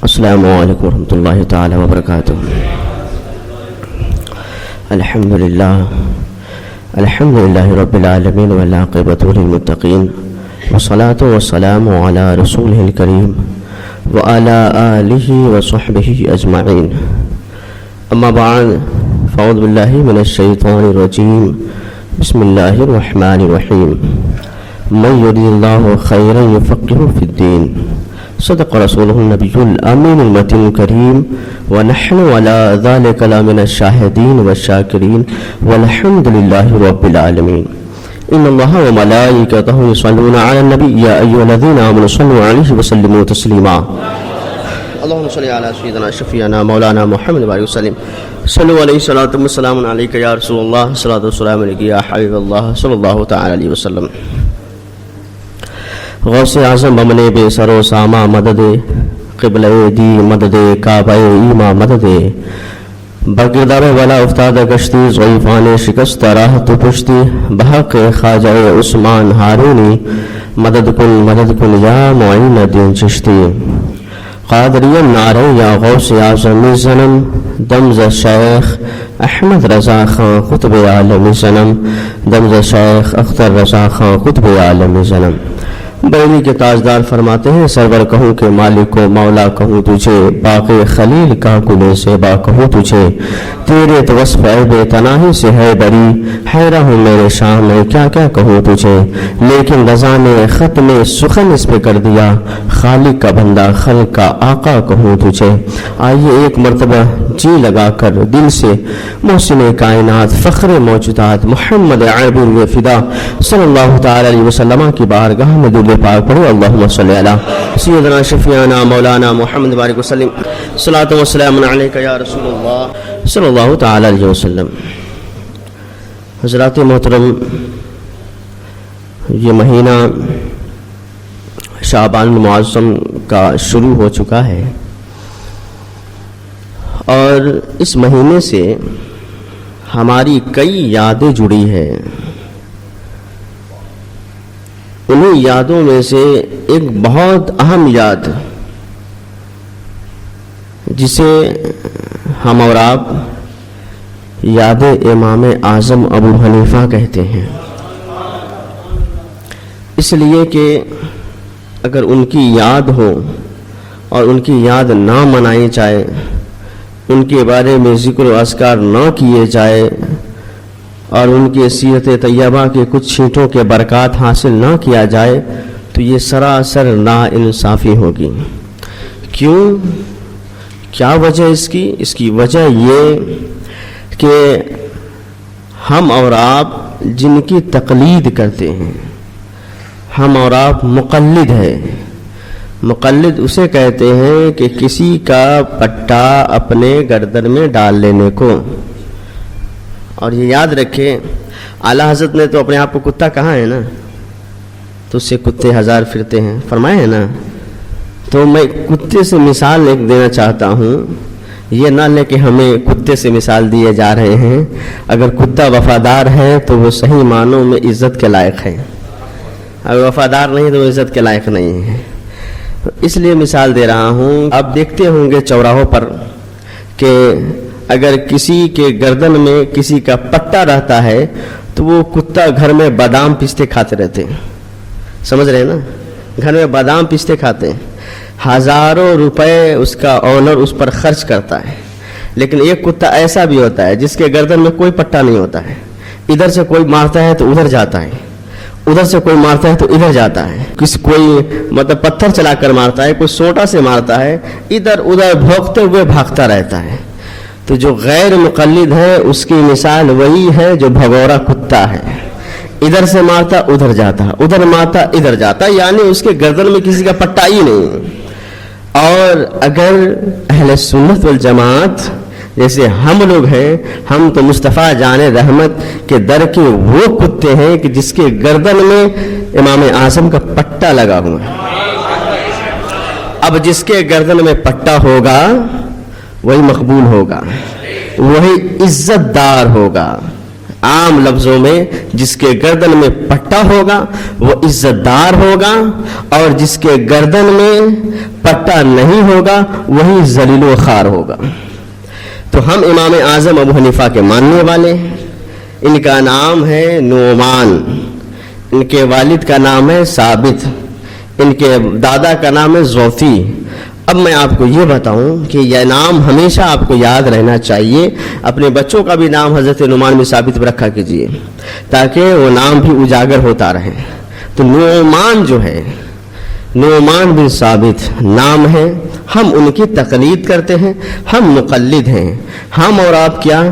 السلام علیکم ورحمۃ اللہ تعالی وبرکاتہ. الحمد للہ رب العالمین والعاقبۃ للمتقین والصلاة والسلام علی رسولہ الکریم وعلی آلہ وصحبہ اجمعین. اما بعد فاعوذ باللہ من الشیطان الرجیم. بسم اللہ الرحمن الرحیم. من یرید اللہ خیرا یفقہہ فی الدین. صدق رسولہ النبی الامین المتین الکریم ونحن علی ذلک لمن الشاہدین والشاکرین والحمد للہ رب العالمین. ان اللہ وملائکتہ یصلون علی النبی یا ایھا الذین آمنوا صلوا علیہ وسلموا تسلیما. اللہم صلی علی سیدنا شفیعنا مولانا محمد وعلیہ وسلم. صلو علیہ الصلاۃ والسلام علیک یا رسول اللہ. صلاۃ والسلام علیک یا حبیب اللہ صلی اللہ تعالی علیہ وسلم. غوث اعظم بمنے بے سر و ساما مدد قبلہ دی مدد کعبہ ایما مدد برگردار والا افتاد گشتی ضعیفان شکست راہ تو پشتی بحق خواجہ عثمان ہارونی مدد کن یا معین دین چشتی. قادری نعرہ یا غوث اعظم زنم دمز شیخ احمد رضا خان قطب عالم زنم دمز شیخ اختر رضا خان قطب عالم زنم. بریلی کے تاجدار فرماتے ہیں سرور کہوں کہ مالک و مولا کہوں تجھے باقی خلیل کا گلے سے با کہوں تجھے تیرے تو وصف عیب تناہی سے ہے بری حیرہ ہوں میرے شاہ میں کیا کیا کہوں تجھے لیکن رضا نے ختم سخن اس پہ کر دیا خالق کا بندہ خلق کا آقا کہوں تجھے. آئیے ایک مرتبہ جی لگا کر دل سے محسن کائنات فخر موجودات محمد عربی فدا صلی اللہ تعالی علیہ وسلم کی بارگاہ میں دل پاک پڑھو. اللہم صلی علی سیدنا شفیعنا مولانا محمد بارک وسلم. صلاۃ والسلام علیک یا رسول اللہ صلی اللہ تعالی علیہ وسلم. حضرات محترم، یہ مہینہ شعبان المعظم کا شروع ہو چکا ہے اور اس مہینے سے ہماری کئی یادیں جڑی ہیں. انہیں یادوں میں سے ایک بہت اہم یاد جسے ہم اور آپ یاد امام اعظم ابو حنیفہ کہتے ہیں، اس لیے کہ اگر ان کی یاد ہو اور ان کی یاد نہ منائی جائے، ان کے بارے میں ذکر و اذکار نہ کیے جائے اور ان کی سیرت طیبہ کے کچھ چھینٹوں کے برکات حاصل نہ کیا جائے تو یہ سراسر ناانصافی ہوگی. کیوں؟ کیا وجہ اس کی وجہ یہ کہ ہم اور آپ جن کی تقلید کرتے ہیں، ہم اور آپ مقلد ہیں. مقلد اسے کہتے ہیں کہ کسی کا پٹا اپنے گردن میں ڈال لینے کو. اور یہ یاد رکھیں اعلیٰ حضرت نے تو اپنے آپ کو کتا کہا ہے نا، تو اس سے کتے ہزار پھرتے ہیں فرمائے ہیں نا. تو میں کتے سے مثال ایک دینا چاہتا ہوں، یہ نہ لے کہ ہمیں کتے سے مثال دیے جا رہے ہیں. اگر کتا وفادار ہے تو وہ صحیح معنوں میں عزت کے لائق ہے، اگر وفادار نہیں تو وہ عزت کے لائق نہیں ہے. اس لیے مثال دے رہا ہوں. آپ دیکھتے ہوں گے چوراہوں پر کہ اگر کسی کے گردن میں کسی کا پٹا رہتا ہے تو وہ کتا گھر میں بادام پستے کھاتے رہتے ہیں. سمجھ رہے ہیں نا؟ گھر میں بادام پستے کھاتے ہیں، ہزاروں روپے اس کا آنر اس پر خرچ کرتا ہے. لیکن ایک کتا ایسا بھی ہوتا ہے جس کے گردن میں کوئی پٹا نہیں ہوتا ہے، ادھر سے کوئی مارتا ہے تو ادھر جاتا ہے، ادھر سے کوئی مارتا ہے تو ادھر جاتا ہے، کوئی مطلب پتھر چلا کر مارتا ہے، کوئی سوٹا سے مارتا ہے، ادھر ادھر بھونکتے ہوئے بھاگتا رہتا ہے. تو جو غیر مقلد ہے اس کی مثال وہی ہے جو بھگورا کتا ہے، ادھر سے مارتا ادھر جاتا، ادھر مارتا ادھر جاتا، یعنی اس کے گردن میں کسی کا پٹا ہی نہیں. اور اگر اہل سنت والجماعت جیسے ہم لوگ ہیں، ہم تو مصطفیٰ جان رحمت کے در کے وہ کتے ہیں کہ جس کے گردن میں امام اعظم کا پٹا لگا ہوا ہے. اب جس کے گردن میں پٹا ہوگا وہی مقبول ہوگا، وہی عزت دار ہوگا. عام لفظوں میں جس کے گردن میں پٹا ہوگا وہ عزت دار ہوگا، اور جس کے گردن میں پٹا نہیں ہوگا وہی ذلیل و خوار ہوگا۔ تو ہم امام اعظم ابو حنیفہ کے ماننے والے، ان کا نام ہے نعمان، ان کے والد کا نام ہے ثابت، ان کے دادا کا نام ہے زوفی۔ اب میں آپ کو یہ بتاؤں کہ یہ نام ہمیشہ آپ کو یاد رہنا چاہیے، اپنے بچوں کا بھی نام حضرت نعمان بن ثابت پر رکھا کیجیے تاکہ وہ نام بھی اجاگر ہوتا رہے۔ تو نعمان جو ہے، نعمان بن ثابت نام ہے، ہم ان کی تقلید کرتے ہیں، ہم مقلد ہیں۔ ہم اور آپ کیا،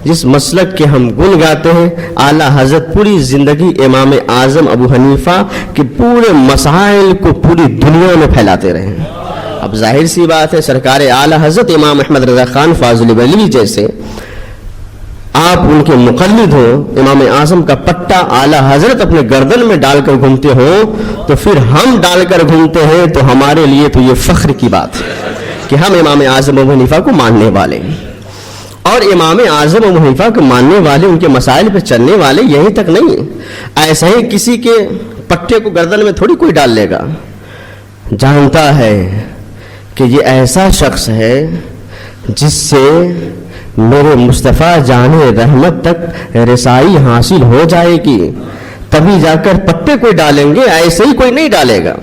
جس مسلک کے ہم گن گاتے ہیں، اعلیٰ حضرت پوری زندگی امام اعظم ابو حنیفہ کے پورے مسائل کو پوری دنیا میں پھیلاتے رہے۔ اب ظاہر سی بات ہے سرکار اعلیٰ حضرت امام احمد رضا خان فاضل بریلوی جیسے آپ ان کے مقلد ہو، امام اعظم کا پٹا اعلیٰ حضرت اپنے گردن میں ڈال کر گھومتے ہو تو پھر ہم ڈال کر گھومتے ہیں، تو ہمارے لیے تو یہ فخر کی بات ہے کہ ہم امام اعظم ابو حنیفہ کو ماننے والے ہیں۔ اور امام اعظم ابو حنیفہ کو ماننے والے، ان کے مسائل پہ چلنے والے یہیں تک نہیں، ایسا ہی کسی کے پٹے کو گردن میں تھوڑی کوئی ڈال لے گا۔ جانتا ہے کہ یہ ایسا شخص ہے جس سے میرے مصطفیٰ جان رحمت تک رسائی حاصل ہو جائے گی، تبھی جا کر پٹے کوئی ڈالیں گے، ایسے ہی کوئی نہیں ڈالے گا۔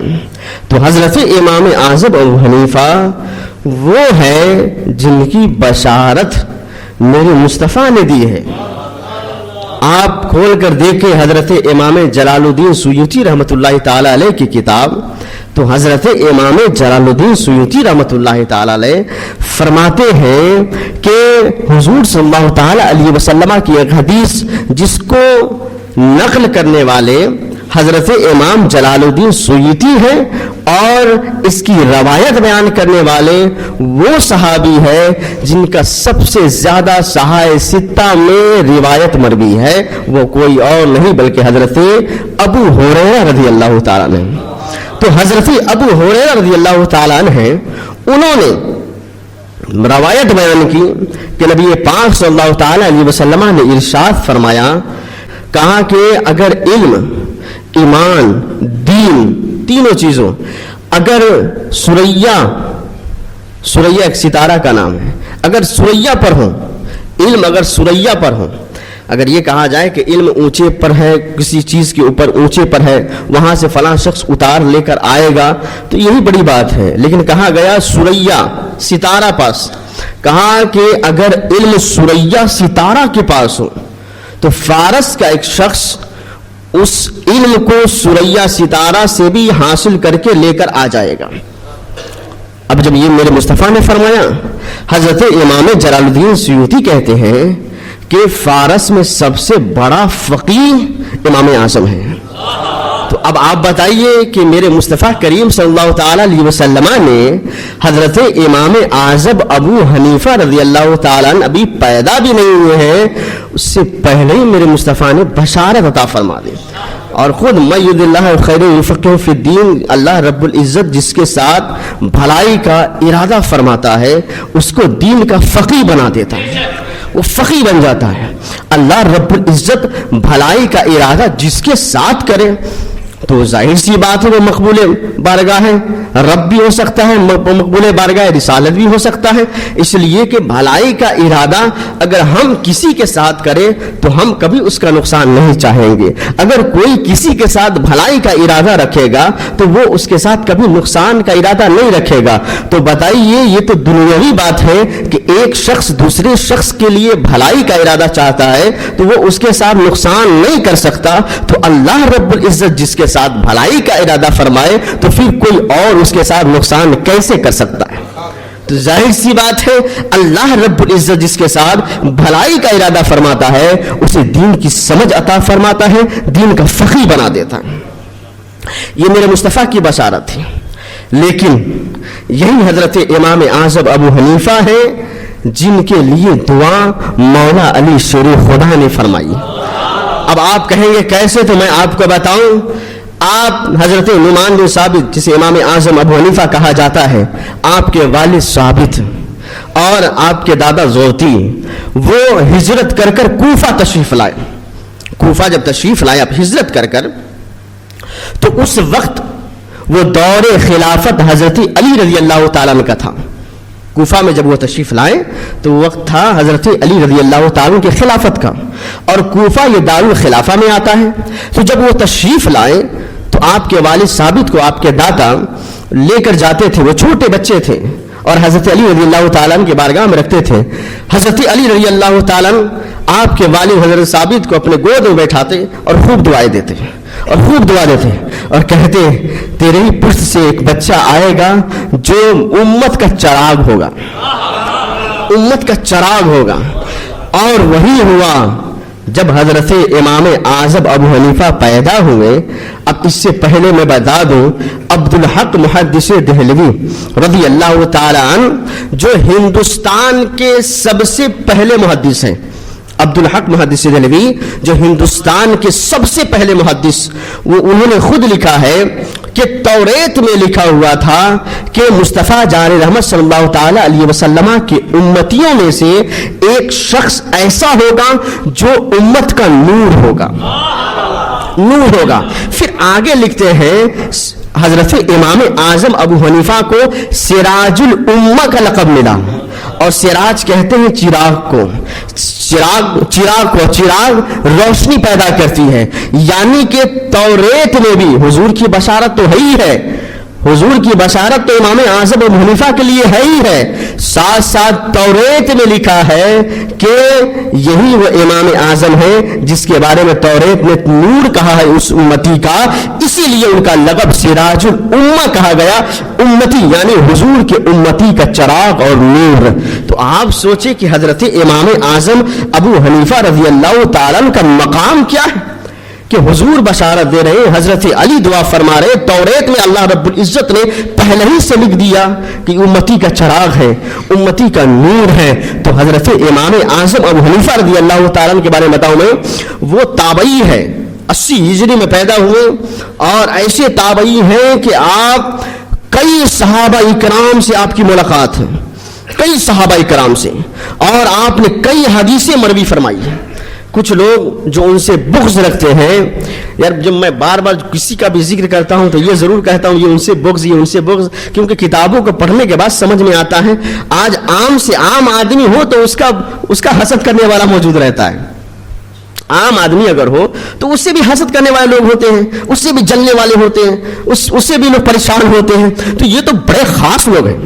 تو حضرت امام اعظم ابو حنیفہ وہ ہے جن کی بشارت میرے مصطفیٰ نے دی ہے۔ آپ کھول کر دیکھیں حضرت امام جلال الدین سیوطی رحمۃ اللہ تعالی علیہ کی کتاب، تو حضرت امام جلال الدین سیوطی رحمۃ اللہ تعالی علیہ فرماتے ہیں کہ حضور صلی اللہ تعالی علیہ وسلم کی ایک حدیث جس کو نقل کرنے والے حضرت امام جلال الدین سیوطی ہیں، اور اس کی روایت بیان کرنے والے وہ صحابی ہے جن کا سب سے زیادہ صحائے ستہ میں روایت مروی ہے، وہ کوئی اور نہیں بلکہ حضرت ابو ہریرہ رضی اللہ تعالیٰ عنہ۔ تو حضرت ابو ہریرہ رضی اللہ تعالیٰ عنہ ہیں، انہوں نے روایت بیان کی کہ نبی پاک صلی اللہ تعالی علیہ وسلم نے ارشاد فرمایا، کہا کہ اگر علم، ایمان، دین، تینوں چیزوں، اگر سریا ایک ستارہ کا نام ہے، اگر سریا پر ہوں، علم اگر سریا پر ہوں، اگر یہ کہا جائے کہ علم اونچے پر ہے، کسی چیز کے اوپر اونچے پر ہے، وہاں سے فلاں شخص اتار لے کر آئے گا، تو یہی بڑی بات ہے، لیکن کہا گیا سریا، ستارہ پاس، کہا کہ اگر علم سریا ستارہ کے پاس ہو تو فارس کا ایک شخص اس علم کو سریا ستارہ سے بھی حاصل کر کے لے کر آ جائے گا۔ اب جب یہ میرے مصطفیٰ نے فرمایا، حضرت امام جلال الدین سیوطی کہتے ہیں کہ فارس میں سب سے بڑا فقیہ امام اعظم ہے۔ تو اب آپ بتائیے کہ میرے مصطفیٰ کریم صلی اللہ تعالی علیہ وسلم نے حضرت امام اعظم ابو حنیفہ رضی اللہ تعالیٰ عنہ ابھی پیدا بھی نہیں ہوئے ہیں، اس سے پہلے ہی میرے مصطفیٰ نے بشارت عطا فرما دی، اور خود من یرد اللہ خیر یفقہہ فی الدین، اللہ رب العزت جس کے ساتھ بھلائی کا ارادہ فرماتا ہے اس کو دین کا فقیہ بنا دیتا ہے، وہ فقیہ بن جاتا ہے۔ اللہ رب العزت بھلائی کا ارادہ جس کے ساتھ کرے تو ظاہر سی بات ہے وہ مقبول بارگاہ رب بھی ہو سکتا ہے، مقبول بارگاہ رسالت بھی ہو سکتا ہے، اس لیے کہ بھلائی کا ارادہ اگر ہم کسی کے ساتھ کریں تو ہم کبھی اس کا نقصان نہیں چاہیں گے، اگر کوئی کسی کے ساتھ بھلائی کا ارادہ رکھے گا تو وہ اس کے ساتھ کبھی نقصان کا ارادہ نہیں رکھے گا۔ تو بتائیے یہ تو دنیاوی بات ہے کہ ایک شخص دوسرے شخص کے لیے بھلائی کا ارادہ چاہتا ہے تو وہ اس کے ساتھ نقصان نہیں کر سکتا، تو اللہ رب العزت جس کے ساتھ بھلائی کا ارادہ فرمائے تو پھر کوئی اور اس کے ساتھ نقصان کیسے کر سکتا ہے؟ تو ظاہر سی بات ہے اللہ رب العزت جس کے ساتھ بھلائی کا ارادہ فرماتا ہے اسے دین کی سمجھ عطا فرماتا ہے، دین کا فقیہ بنا دیتا ہے۔ یہ میرے مصطفیٰ کی بشارت تھی، لیکن یہی حضرت امام اعظم ابو حنیفہ ہے جن کے لیے دعا مولا علی شیر خدا نے فرمائی۔ اب آپ کہیں گے کیسے، تو میں آپ کو بتاؤں۔ آپ حضرت نعمان بن ثابت جسے امام اعظم ابو حنیفہ کہا جاتا ہے، آپ کے والد ثابت اور آپ کے دادا زوتی وہ ہجرت کر کر کوفہ تشریف لائے، کوفہ جب تشریف لائے اب ہجرت کر کر، تو اس وقت وہ دور خلافت حضرت علی رضی اللہ تعالیٰ عنہ کا تھا. کوفہ میں جب وہ تشریف لائے تو وہ وقت تھا حضرت علی رضی اللہ تعالیٰ عنہ کی خلافت کا، اور کوفہ یہ دارالخلافہ میں آتا ہے. تو جب وہ تشریف لائے تو آپ کے والد ثابت کو آپ کے دادا لے کر جاتے تھے، وہ چھوٹے بچے تھے اور حضرت علی رضی اللہ تعالیٰ عنہ کے بارگاہ میں رکھتے تھے. حضرت علی رضی اللہ تعالیٰ عنہ آپ کے والد حضرت ثابت کو اپنے گود میں بیٹھاتے اور خوب دعائیں دیتے اور خوب دعا دیتے اور کہتے تیرے ہی پشت سے ایک بچہ آئے گا جو امت کا چراغ ہوگا، امت کا چراغ ہوگا. اور وہی ہوا جب حضرت امام اعظم ابو حنیفہ پیدا ہوئے. اب اس سے پہلے میں بتا دوں عبدالحق محدث دہلوی رضی اللہ تعالی عنہ جو ہندوستان کے سب سے پہلے محدث ہیں، عبدالحق محدث دہلوی جو ہندوستان کے سب سے پہلے محدث، وہ انہوں نے خود لکھا ہے کہ توریت میں لکھا ہوا تھا کہ مصطفیٰ جان رحمت صلی اللہ تعالی علیہ وسلم کے امتیوں میں سے ایک شخص ایسا ہوگا جو امت کا نور ہوگا، نور ہوگا. پھر آگے لکھتے ہیں حضرت امام اعظم ابو حنیفہ کو سراج الامہ کا لقب ملا، اور سراج کہتے ہیں چراغ کو، چراغ روشنی پیدا کرتی ہے. یعنی کہ توریت میں بھی حضور کی بشارت تو ہے ہی ہے، حضور کی بشارت تو امام اعظم ابو حنیفہ کے لیے ہے ہی ہے، ساتھ ساتھ توریت میں لکھا ہے کہ یہی وہ امام اعظم ہے جس کے بارے میں توریت نے نور کہا ہے اس امتی کا، اسی لیے ان کا لقب سراج الامہ کہا گیا. امتی یعنی حضور کے امتی کا چراغ اور نور. تو آپ سوچیں کہ حضرت امام اعظم ابو حنیفہ رضی اللہ تعالیٰ عنہ کا مقام کیا ہے کہ حضور بشارت دے رہے ہیں، حضرت علی دعا فرما رہے. توریت میں اللہ رب العزت نے پہلے ہی سے لکھ دیا کہ امتی کا چراغ ہے، امتی کا نور ہے. تو حضرت امام اعظم ابو حنیفہ رضی اللہ تعالیٰ عنہ کے بارے میں بتاؤں میں، وہ تابعی ہے، 80 ہجری میں پیدا ہوئے، اور ایسے تابعی ہیں کہ آپ کئی صحابہ اکرام سے آپ کی ملاقات ہے، کئی صحابہ اکرام سے، اور آپ نے کئی حدیثیں مروی فرمائی ہیں. کچھ لوگ جو ان سے بغض رکھتے ہیں، یار جب میں بار بار کسی کا بھی ذکر کرتا ہوں تو یہ ضرور کہتا ہوں یہ ان سے بغض، یہ ان سے بغض، کیونکہ کتابوں کو پڑھنے کے بعد سمجھ میں آتا ہے. آج عام سے عام آدمی ہو تو اس کا حسد کرنے والا موجود رہتا ہے. عام آدمی اگر ہو تو اس سے بھی حسد کرنے والے لوگ ہوتے ہیں، اس سے بھی جلنے والے ہوتے ہیں، اس سے بھی لوگ پریشان ہوتے ہیں. تو یہ تو بڑے خاص لوگ ہیں.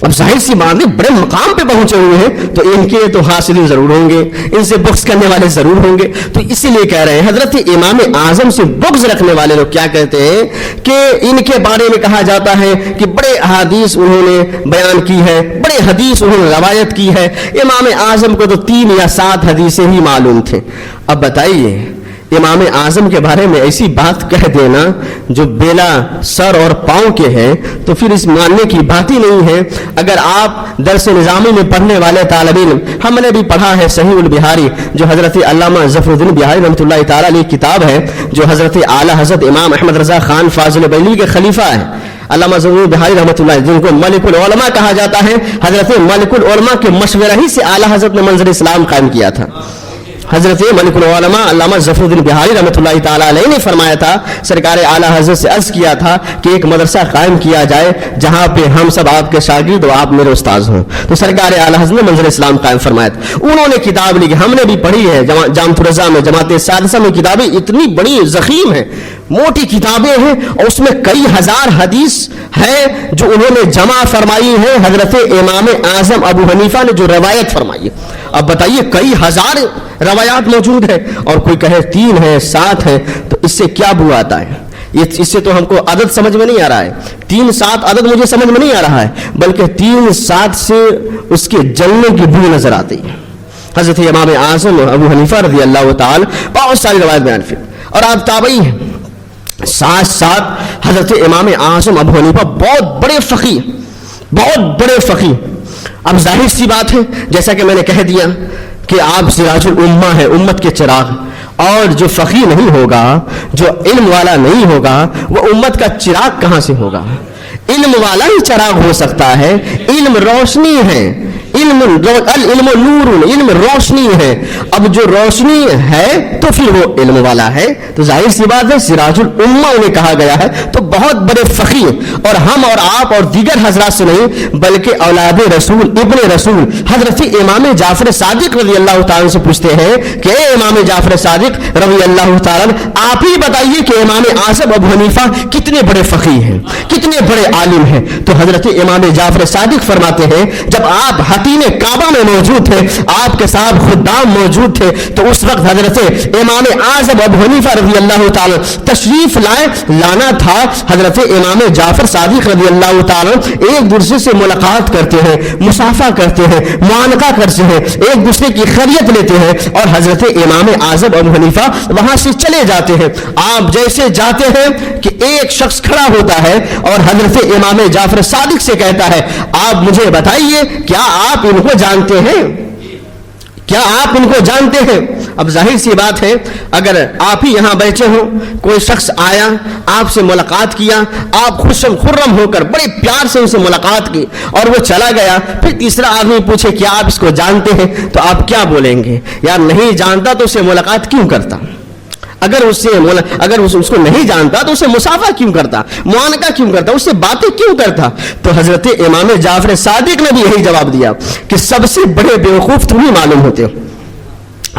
اب ظاہر سی بات ہے بڑے مقام پہ پہنچے ہوئے ہیں تو ان کے تو حاصلین ضرور ہوں گے، ان سے بغض کرنے والے ضرور ہوں گے. تو اسی لیے کہہ رہے ہیں حضرت امام اعظم سے بغض رکھنے والے لوگ کیا کہتے ہیں کہ ان کے بارے میں کہا جاتا ہے کہ بڑے احادیث انہوں نے بیان کی ہے، بڑے حدیث انہوں نے روایت کی ہے. امام اعظم کو تو 3 یا 7 حدیثیں ہی معلوم تھے. اب بتائیے امام اعظم کے بارے میں ایسی بات کہہ دینا جو بلا سر اور پاؤں کے ہے تو پھر اس ماننے کی بات ہی نہیں ہے. اگر آپ درس نظامی میں پڑھنے والے طالب علم، ہم نے بھی پڑھا ہے صحیح البہاری جو حضرت علامہ ظفر الدین بہاری رحمۃ اللہ تعالی علیہ کتاب ہے، جو حضرت اعلیٰ حضرت امام احمد رضا خان فاضل بریلوی کے خلیفہ ہے علامہ ظفر الدین بہاری رحمۃ اللہ، جن کو ملک العلماء کہا جاتا ہے. حضرت ملک العلماء کے مشورہ ہی سے اعلیٰ حضرت نے منظر اسلام قائم کیا تھا. حضرت ملک العلماء علامہ ظفر الدین بہاری رحمۃ اللہ تعالی علیہ نے فرمایا تھا، سرکار اعلیٰ حضرت سے عرض کیا تھا کہ ایک مدرسہ قائم کیا جائے جہاں پہ ہم سب آپ کے شاگرد اور آپ میرے استاذ ہوں. تو سرکار اعلیٰ حضرت نے منظر اسلام قائم فرمایا تھا. انہوں نے کتاب لکھی، ہم نے بھی پڑھی ہے، جامع رضا میں جماعت سادسہ میں کتابیں اتنی بڑی ضخیم ہیں، موٹی کتابیں ہیں، اور اس میں کئی ہزار حدیث ہے جو انہوں نے جمع فرمائی ہے حضرت امام اعظم ابو حنیفہ نے جو روایت فرمائی ہے. اب بتائیے کئی ہزار روایات موجود ہے اور کوئی کہے 3 ہے 7 ہے، تو اس سے کیا بو آتا ہے؟ اس سے تو ہم کو عدد سمجھ میں نہیں آ رہا ہے. 3 7 عدد مجھے سمجھ میں نہیں آ رہا ہے، بلکہ 3 7 سے اس کے جلنے کی بو نظر آتی ہے. حضرت امام اعظم ابو حنیفہ رضی اللہ تعالی بہت ساری روایت بیان کی، اور آپ تابعی ہیں. ساتھ ساتھ حضرت امام اعظم ابو حنیفہ بہت بڑے فقیہ، بہت بڑے فقیہ. اب ظاہر سی بات ہے جیسا کہ میں نے کہہ دیا کہ آپ سراج الامہ ہے، امت کے چراغ، اور جو فقیہ نہیں ہوگا، جو علم والا نہیں ہوگا، وہ امت کا چراغ کہاں سے ہوگا؟ علم والا ہی چراغ ہو سکتا ہے. علم روشنی ہے، العلم نور، علم روشنی ہے. اب جو روشنی ہے تو پھر وہ علم والا ہے. تو ظاہر سی بات ہے سراج الامہ انہیں کہا گیا ہے. تو بہت بڑے فقیہ، اور ہم اور آپ اور دیگر حضرات سے نہیں بلکہ اولاد رسول ابن رسول حضرت امام جعفر صادق رضی اللہ تعالیٰ سے پوچھتے ہیں کہ اے امام جعفر صادق رضی اللہ تعالیٰ آپ ہی بتائیے کہ امام اعظم ابو حنیفہ کتنے بڑے فقیہ ہیں، کتنے بڑے عالم ہیں. تو حضرت امام جعفر صادق فرماتے ہیں جب آپ حتیم کعبہ میں موجود تھے، آپ کے ساتھ خدام موجود تھے، تو اس وقت حضرت امام اعظم ابو حنیفہ رضی اللہ تعالی تشریف لانا تھا. حضرت امام جعفر صادق رضی اللہ تعالی ایک دوسرے سے ملاقات کرتے ہیں، مصافحہ کرتے ہیں، معانقہ کرتے ہیں، ایک دوسرے کی خیریت لیتے ہیں، اور حضرت امام اعظم ابو حنیفہ وہاں سے چلے جاتے ہیں. آپ جیسے جاتے ہیں کہ ایک شخص کھڑا ہوتا ہے اور حضرت امام جعفر صادق سے کہتا ہے آپ مجھے بتائیے کیا آپ ان کو جانتے ہیں، کیا آپ ان کو جانتے ہیں. اب ظاہر سی بات ہے اگر آپ ہی یہاں بیٹھے ہوں، کوئی شخص آیا آپ سے ملاقات کیا، آپ خوشم خرم ہو کر بڑے پیار سے ان سے ملاقات کی اور وہ چلا گیا، پھر تیسرا آدمی پوچھے کیا آپ اس کو جانتے ہیں، تو آپ کیا بولیں گے؟ یار نہیں جانتا تو اسے ملاقات کیوں کرتا؟ اگر اس کو نہیں جانتا تو اسے مصافحہ کیوں کرتا، معانقہ کیوں کرتا، اس سے باتیں کیوں کرتا؟ تو حضرت امام جعفر صادق نے بھی یہی جواب دیا کہ سب سے بڑے بیوقوف تم ہی معلوم ہوتے ہو.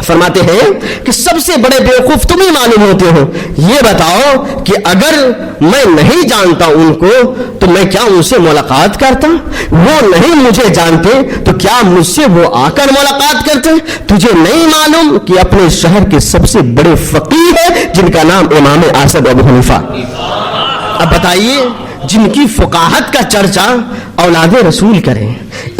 فرماتے ہیں کہ سب سے بڑے بیوقوف تم ہی معلوم ہوتے ہو. یہ بتاؤ کہ اگر میں نہیں جانتا ان کو تو میں کیا ان سے ملاقات کرتا؟ وہ نہیں مجھے جانتے تو کیا مجھ سے وہ آ کر ملاقات کرتے؟ تجھے نہیں معلوم کہ اپنے شہر کے سب سے بڑے فقیہ ہیں جن کا نام امام اعظم ابو حنیفہ. اب بتائیے جن کی فقاہت کا چرچا اولاد رسول کریں،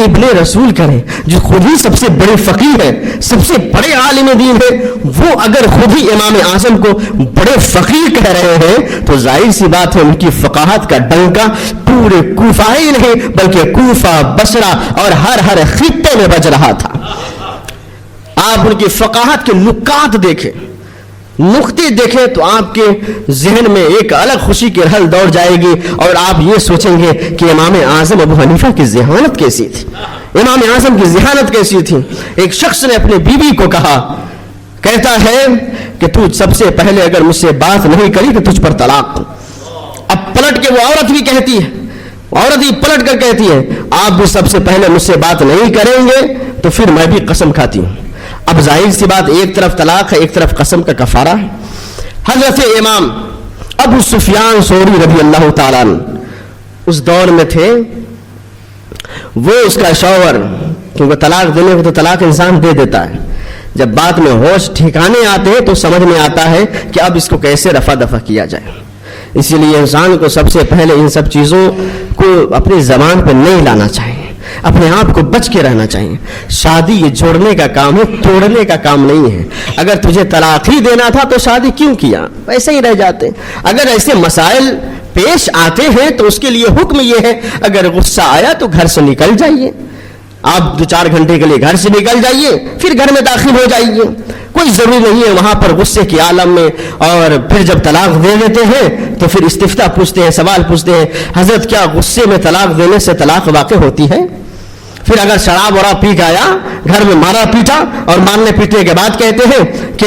ابن رسول کریں، جو خود ہی سب سے بڑے فقیہ ہیں، سب سے بڑے عالم دین ہیں، وہ اگر خود ہی امام اعظم کو بڑے فقیہ کہہ رہے ہیں تو ظاہر سی بات ہے ان کی فقاہت کا ڈنکا پورے کوفہ ہی نہیں بلکہ کوفہ، بصرہ اور ہر خطے میں بج رہا تھا. آپ ان کی فقاہت کے نکات دیکھیں، نقطے دیکھیں تو آپ کے ذہن میں ایک الگ خوشی کی رحل دوڑ جائے گی اور آپ یہ سوچیں گے کہ امام اعظم ابو حنیفہ کی ذہانت کیسی تھی، امام اعظم کی ذہانت کیسی تھی. ایک شخص نے اپنے بیوی کو کہا، کہتا ہے کہ تو سب سے پہلے اگر مجھ سے بات نہیں کری تو تجھ پر طلاق. اب پلٹ کے وہ عورت بھی کہتی ہے، عورت ہی پلٹ کر کہتی ہے آپ بھی سب سے پہلے مجھ سے بات نہیں کریں گے تو پھر میں بھی قسم کھاتی ہوں. اب ظاہر سی بات ایک طرف طلاق ہے، ایک طرف قسم کا کفارہ ہے. حضرت امام ابو سفیان ثوری رضی اللہ تعالیٰ اس دور میں تھے. وہ اس کا شوہر، کیونکہ طلاق دینے کو تو طلاق انسان دے دیتا ہے، جب بات میں ہوش ٹھکانے آتے ہیں تو سمجھ میں آتا ہے کہ اب اس کو کیسے رفع دفع کیا جائے. اسی لیے انسان کو سب سے پہلے ان سب چیزوں کو اپنی زبان پہ نہیں لانا چاہیے، اپنے آپ کو بچ کے رہنا چاہیے. شادی یہ جوڑنے کا کام ہے، توڑنے کا کام نہیں ہے. اگر تجھے طلاق ہی دینا تھا تو شادی کیوں کیا؟ ایسے ہی رہ جاتے. اگر ایسے مسائل پیش آتے ہیں تو اس کے لیے حکم یہ ہے اگر غصہ آیا تو گھر سے نکل جائیے. آپ 2-4 گھنٹے کے لیے گھر سے نکل جائیے، پھر گھر میں داخل ہو جائیے. کوئی ضروری نہیں ہے وہاں پر غصے کے عالم میں. اور پھر جب طلاق دے دیتے ہیں تو پھر استفتاء پوچھتے ہیں، سوال پوچھتے ہیں حضرت کیا غصے میں طلاق دینے سے طلاق واقع ہوتی ہے؟ پھر اگر شراب وراب پی کے آیا، گھر میں مارا پیٹا اور مارنے پیٹنے کے بعد کہتے ہیں کہ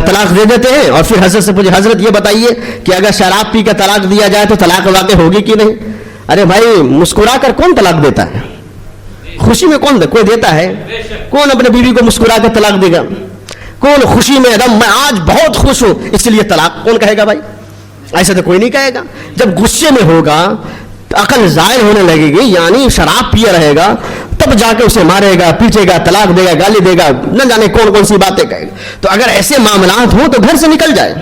طلاق دے دیتے ہیں، اور پھر حضرت سے پوچھے حضرت یہ بتائیے کہ اگر شراب پی کے طلاق دیا جائے تو طلاق واقع ہوگی کہ نہیں؟ ارے بھائی مسکرا کر کون طلاق دیتا ہے؟ خوشی میں کون کوئی دیتا ہے؟ کون اپنے بیوی کو مسکرا کر طلاق دے گا؟ کون خوشی میں ایک دم میں آج بہت خوش ہوں اس لیے طلاق کون کہے گا بھائی؟ ایسا تو کوئی نہیں کہے گا. جب غصے میں ہوگا عقل زائل ہونے لگے گی، یعنی شراب پیا رہے گا، تب جا کے اسے مارے گا، پیٹے گا، طلاق دے گا، گالی دے گا، نہ جانے کون کون سی باتیں کہے گا. تو اگر ایسے معاملات ہوں تو گھر سے نکل جائے.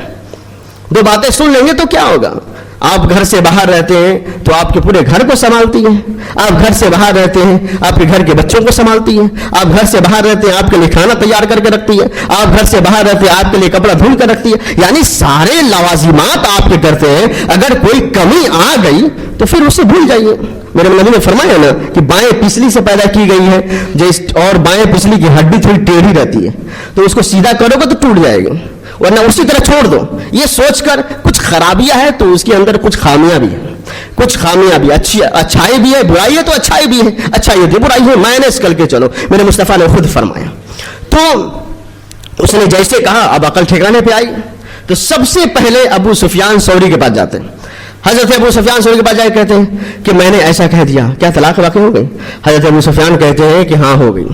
2 باتیں سن لیں گے تو کیا ہوگا؟ آپ گھر سے باہر رہتے ہیں تو آپ کے پورے گھر کو سنبھالتی ہیں. آپ گھر سے باہر رہتے ہیں آپ کے گھر کے بچوں کو سنبھالتی ہیں. آپ گھر سے باہر رہتے ہیں آپ کے لیے کھانا تیار کر کے رکھتی ہے. آپ گھر سے باہر رہتے ہیں آپ کے لیے کپڑا دھل کر رکھتی ہے. یعنی سارے لوازمات آپ کے کرتے ہیں. اگر کوئی کمی آ گئی تو پھر اسے بھول جائیے. میرے نبی نے فرمایا نا کہ بائیں پسلی سے پیدا کی گئی ہے اور بائیں پسلی کی ہڈی تھوڑی ٹیڑھی رہتی ہے، تو اس کو سیدھا کرو گے تو ٹوٹ جائے گی. ورنہ اسی طرح چھوڑ دو. یہ سوچ کر کچھ خرابیاں ہے تو اس کے اندر کچھ خامیاں بھی ہیں, کچھ خامیاں بھی, اچھائی بھی ہے, برائی ہے تو اچھائی بھی ہے, اچھائی ہوتی ہے برائی ہے, مائنس کر کے چلو, میرے مصطفیٰ نے خود فرمایا. تو اس نے جیسے کہا اب عقل ٹھکانے پہ آئی, تو سب سے پہلے ابو سفیان ثوری کے پاس جاتے ہیں. حضرت ابو سفیان ثوری کے پاس جائے کہتے ہیں کہ میں نے ایسا کہہ دیا, کیا طلاق واقع ہو گئی؟ حضرت ابو سفیان کہتے ہیں کہ ہاں ہو گئی,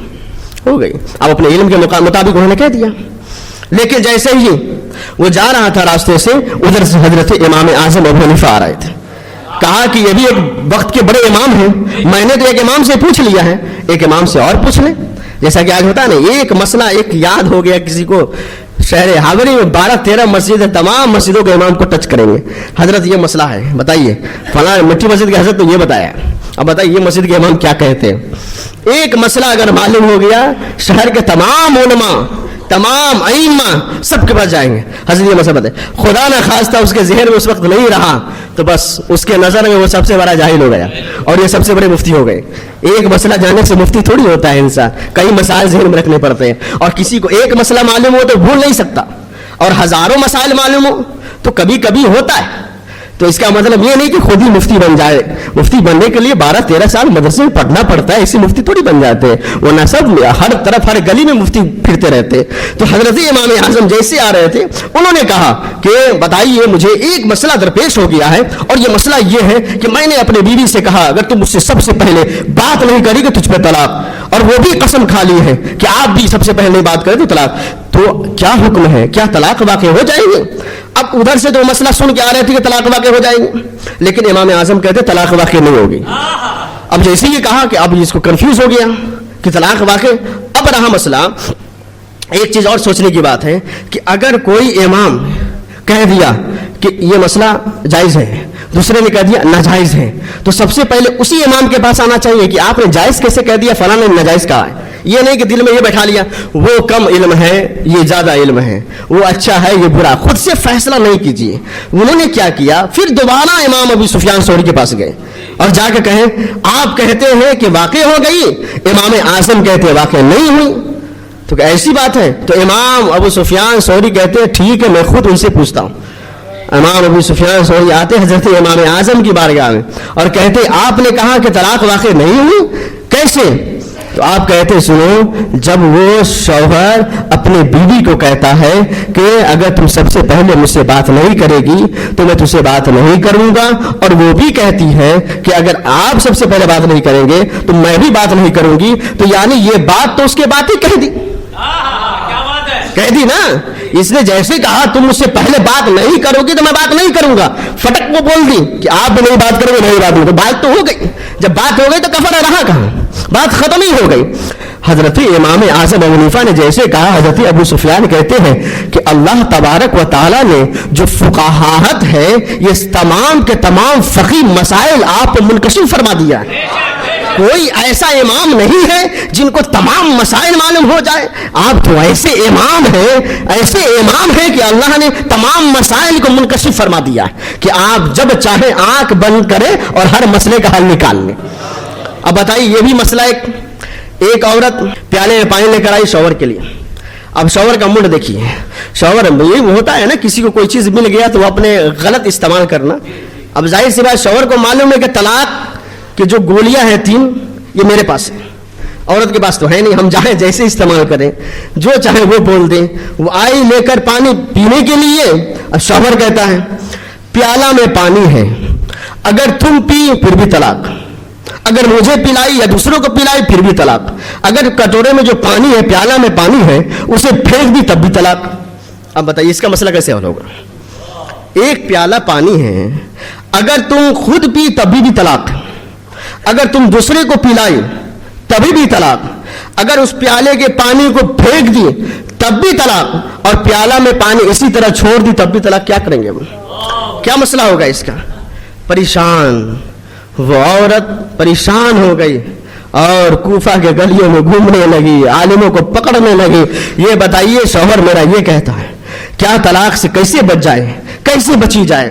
ہو گئی. اب اپنے علم کے مطابق انہوں نے کہہ دیا. لیکن جیسے ہی وہ جا رہا تھا راستے سے, ادھر سے حضرت امام اعظم ابو حنیفہ آ رہے تھے. کہا کہ یہ بھی ایک وقت کے بڑے امام ہیں, میں نے تو ایک امام سے پوچھ لیا ہے, ایک امام سے اور پوچھ لیں. جیسا کہ آج ہوتا ہے نا, ایک مسئلہ ایک یاد ہو گیا کسی کو, شہر حاوری میں 12-13 مسجد ہے, تمام مسجدوں کے امام کو ٹچ کریں گے. حضرت یہ مسئلہ ہے, بتائیے فلاں مٹی مسجد کے حضرت تو یہ بتایا, اب بتائیے یہ مسجد کے امام کیا کہتے ہیں. ایک مسئلہ اگر معلوم ہو گیا, شہر کے تمام علماء, تمام ائمہ سب کے پاس جائیں گے, حضرت یہ مسئلہ بتائے. خدا نہ خواستہ اس کے ذہن میں اس وقت نہیں رہا تو بس اس کے نظر میں وہ سب سے بڑا جاہل ہو گیا اور یہ سب سے بڑے مفتی ہو گئے. ایک مسئلہ جاننے سے مفتی تھوڑی ہوتا ہے انسان, کئی مسائل ذہن میں رکھنے پڑتے ہیں. اور کسی کو ایک مسئلہ معلوم ہو تو بھول نہیں سکتا, اور ہزاروں مسائل معلوم ہو تو کبھی کبھی ہوتا ہے. تو اس کا مطلب یہ نہیں کہ خود ہی مفتی بن جائے. مفتی بننے کے لیے 12-13 سال مدرسے میں پڑھنا پڑتا ہے, ایسے مفتی تھوڑی بن جاتے ہیں, ورنہ سب ہر طرف ہر گلی میں مفتی پھرتے رہتے. تو حضرت امام اعظم جیسے آ رہے تھے, انہوں نے کہا کہ بتائیے مجھے ایک مسئلہ درپیش ہو گیا ہے, اور یہ مسئلہ یہ ہے کہ میں نے اپنے بیوی سے کہا اگر تم مجھ سے سب سے پہلے بات نہیں کری کہ تجھ پہ طلاق, اور وہ بھی قسم کھا لی ہے کہ آپ بھی سب سے پہلے بات کریں تو طلاق, تو کیا حکم ہے, کیا طلاق واقع ہو جائے گی؟ اب ادھر سے تو مسئلہ سن کے آ رہے تھے کہ طلاق واقع ہو جائے گی, لیکن امام اعظم کہتے طلاق واقع نہیں ہوگی. اب جیسے یہ کہا کہ اب اس کو کنفیوز ہو گیا کہ طلاق واقع, اب رہا مسئلہ. ایک چیز اور سوچنے کی بات ہے کہ اگر کوئی امام کہہ دیا کہ یہ مسئلہ جائز ہے, دوسرے نے کہہ دیا ناجائز ہے, تو سب سے پہلے اسی امام کے پاس آنا چاہیے کہ آپ نے جائز کیسے کہہ دیا, فلاں نے ناجائز کہا ہے. یہ نہیں کہ دل میں یہ بیٹھا لیا وہ کم علم ہے یہ زیادہ علم ہے, وہ اچھا ہے یہ برا, خود سے فیصلہ نہیں کیجیے. انہوں نے کیا کیا, پھر دوبارہ امام ابو سفیان ثوری کے پاس گئے اور جا کے کہیں آپ کہتے ہیں کہ واقع ہو گئی, امام اعظم کہتے ہیں واقع نہیں ہوئی, تو کہ ایسی بات ہے؟ تو امام ابو سفیان ثوری کہتے ہیں ٹھیک ہے میں خود ان سے پوچھتا ہوں. امام ابو سفیان ثوری آتے حضرت امام اعظم کی بارگاہ میں اور کہتے آپ نے کہا کہ طلاق واقع نہیں ہوئی, کیسے؟ تو آپ کہتے سنو, جب وہ شوہر اپنے بیوی کو کہتا ہے کہ اگر تم سب سے پہلے مجھ سے بات نہیں کرے گی تو میں تجھ سے بات نہیں کروں گا, اور وہ بھی کہتی ہے کہ اگر آپ سب سے پہلے بات نہیں کریں گے تو میں بھی بات نہیں کروں گی, تو یعنی یہ بات تو اس کے بات ہی کہہ دی, کہہ دی نا. اس نے جیسے کہا تم مجھ سے پہلے بات نہیں کرو گی تو میں بات نہیں کروں گا, فٹک وہ بول دی کہ آپ بھی نہیں بات کرو گے, نہیں بات نہیں, تو بات تو ہو گئی. جب بات ہو گئی تو کفر رہا کہاں, بات ختم ہی ہو گئی. حضرت امام اعظم ابو حنیفہ نے جیسے کہا, حضرت ابو سفیان کہتے ہیں کہ اللہ تبارک و تعالی نے جو فقاہت ہے یہ تمام کے تمام فقہی مسائل آپ کو منکشف فرما دیا ہے. کوئی ایسا امام نہیں ہے جن کو تمام مسائل معلوم ہو جائے. آپ تو ایسے امام ہیں کہ اللہ نے تمام مسائل کو منکشف فرما دیا ہے کہ آپ جب چاہیں آنکھ بند کریں اور ہر مسئلے کا حل نکال لیں. اب بتائیے یہ بھی مسئلہ, ایک عورت پیالے میں پانی لے کر آئی شوہر کے لیے. اب شوہر کا موڈ دیکھیے, شوہر یہ ہوتا ہے نا کسی کو کوئی چیز مل گیا تو وہ اپنے غلط استعمال کرنا. اب ظاہر سی بات شوہر کو معلوم ہے کہ طلاق کہ جو گولیاں ہیں 3 یہ میرے پاس ہے, عورت کے پاس تو ہے نہیں, ہم چاہیں جیسے استعمال کریں, جو چاہیں وہ بول دیں. وہ آئی لے کر پانی پینے کے لیے, اب شوہر کہتا ہے پیالہ میں پانی ہے, اگر تم پی پھر بھی طلاق, اگر مجھے پلائی یا دوسروں کو پلائی پھر بھی طلاق, اگر کٹورے میں جو پانی ہے پیالہ میں پانی ہے اسے پھینک دی تب بھی طلاق. اب بتائیے اس کا مسئلہ کیسے حل ہوگا؟ ایک پیالہ پانی ہے, اگر تم خود پی تب بھی طلاق, اگر تم دوسرے کو پلائی تبھی بھی طلاق, اگر اس پیالے کے پانی کو پھینک دی تب بھی طلاق, اور پیالہ میں پانی اسی طرح چھوڑ دی تب بھی طلاق. کیا کریں گے وہ, کیا مسئلہ ہوگا اس کا؟ پریشان, وہ عورت پریشان ہو گئی اور کوفہ کے گلیوں میں گھومنے لگی, عالموں کو پکڑنے لگی. یہ بتائیے شوہر میرا یہ کہتا ہے کیا طلاق سے کیسے بچ جائے, کیسے بچی جائے؟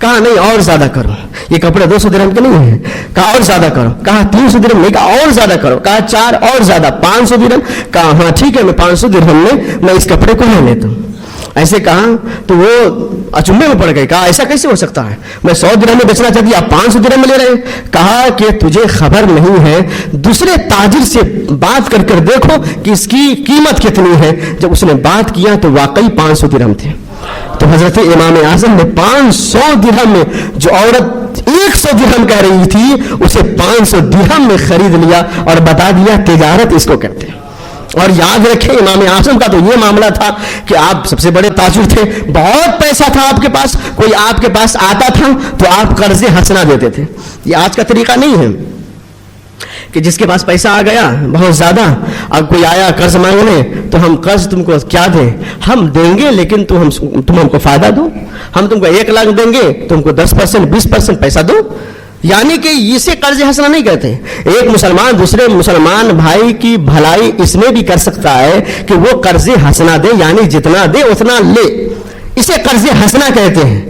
کہا نہیں اور زیادہ کرو, یہ کپڑے 200 درہم کے نہیں ہیں, کہا اور زیادہ کرو, کہا 300 درہم نہیں, کہا اور زیادہ کرو, کہا 4 اور زیادہ 500 درہم, کہا ہاں ٹھیک ہے میں 500 درہم میں اس کپڑے کو لے لیتا ہوں. ایسے کہا تو وہ اچنبے میں پڑ گئے, کہا ایسا کیسے ہو سکتا ہے, میں 100 درہم میں بیچنا چاہتی, آپ 500 درہم میں لے رہے ہیں. کہا کہ تجھے خبر نہیں ہے, دوسرے تاجر سے بات کر کر دیکھو کہ اس کی قیمت کتنی ہے. جب اس نے بات کیا تو واقعی 500 درہم تھے. تو حضرت امام اعظم نے 500 درہم میں, جو عورت 100 درہم کہہ رہی تھی, اسے 500 درہم میں خرید لیا اور بتا دیا تجارت اس کو کہتے ہیں. اور یاد رکھیں امام اعظم کا تو یہ معاملہ تھا کہ آپ سب سے بڑے تاجر تھے, بہت پیسہ تھا آپ کے پاس, کوئی آپ کے پاس آتا تھا تو آپ قرض حسنہ دیتے تھے. یہ آج کا طریقہ نہیں ہے کہ جس کے پاس پیسہ آ گیا بہت زیادہ, اب کوئی آیا قرض مانگنے تو ہم قرض تم کو کیا دیں, ہم دیں گے لیکن تم ہم کو فائدہ دو, ہم تم کو 1 لاکھ دیں گے, تم کو 10% 20% پیسہ دو. یعنی کہ اسے قرض حسنہ نہیں کہتے. ایک مسلمان دوسرے مسلمان بھائی کی بھلائی اس میں بھی کر سکتا ہے کہ وہ قرض حسنہ دے, یعنی جتنا دے اتنا لے, اسے قرض حسنہ کہتے ہیں.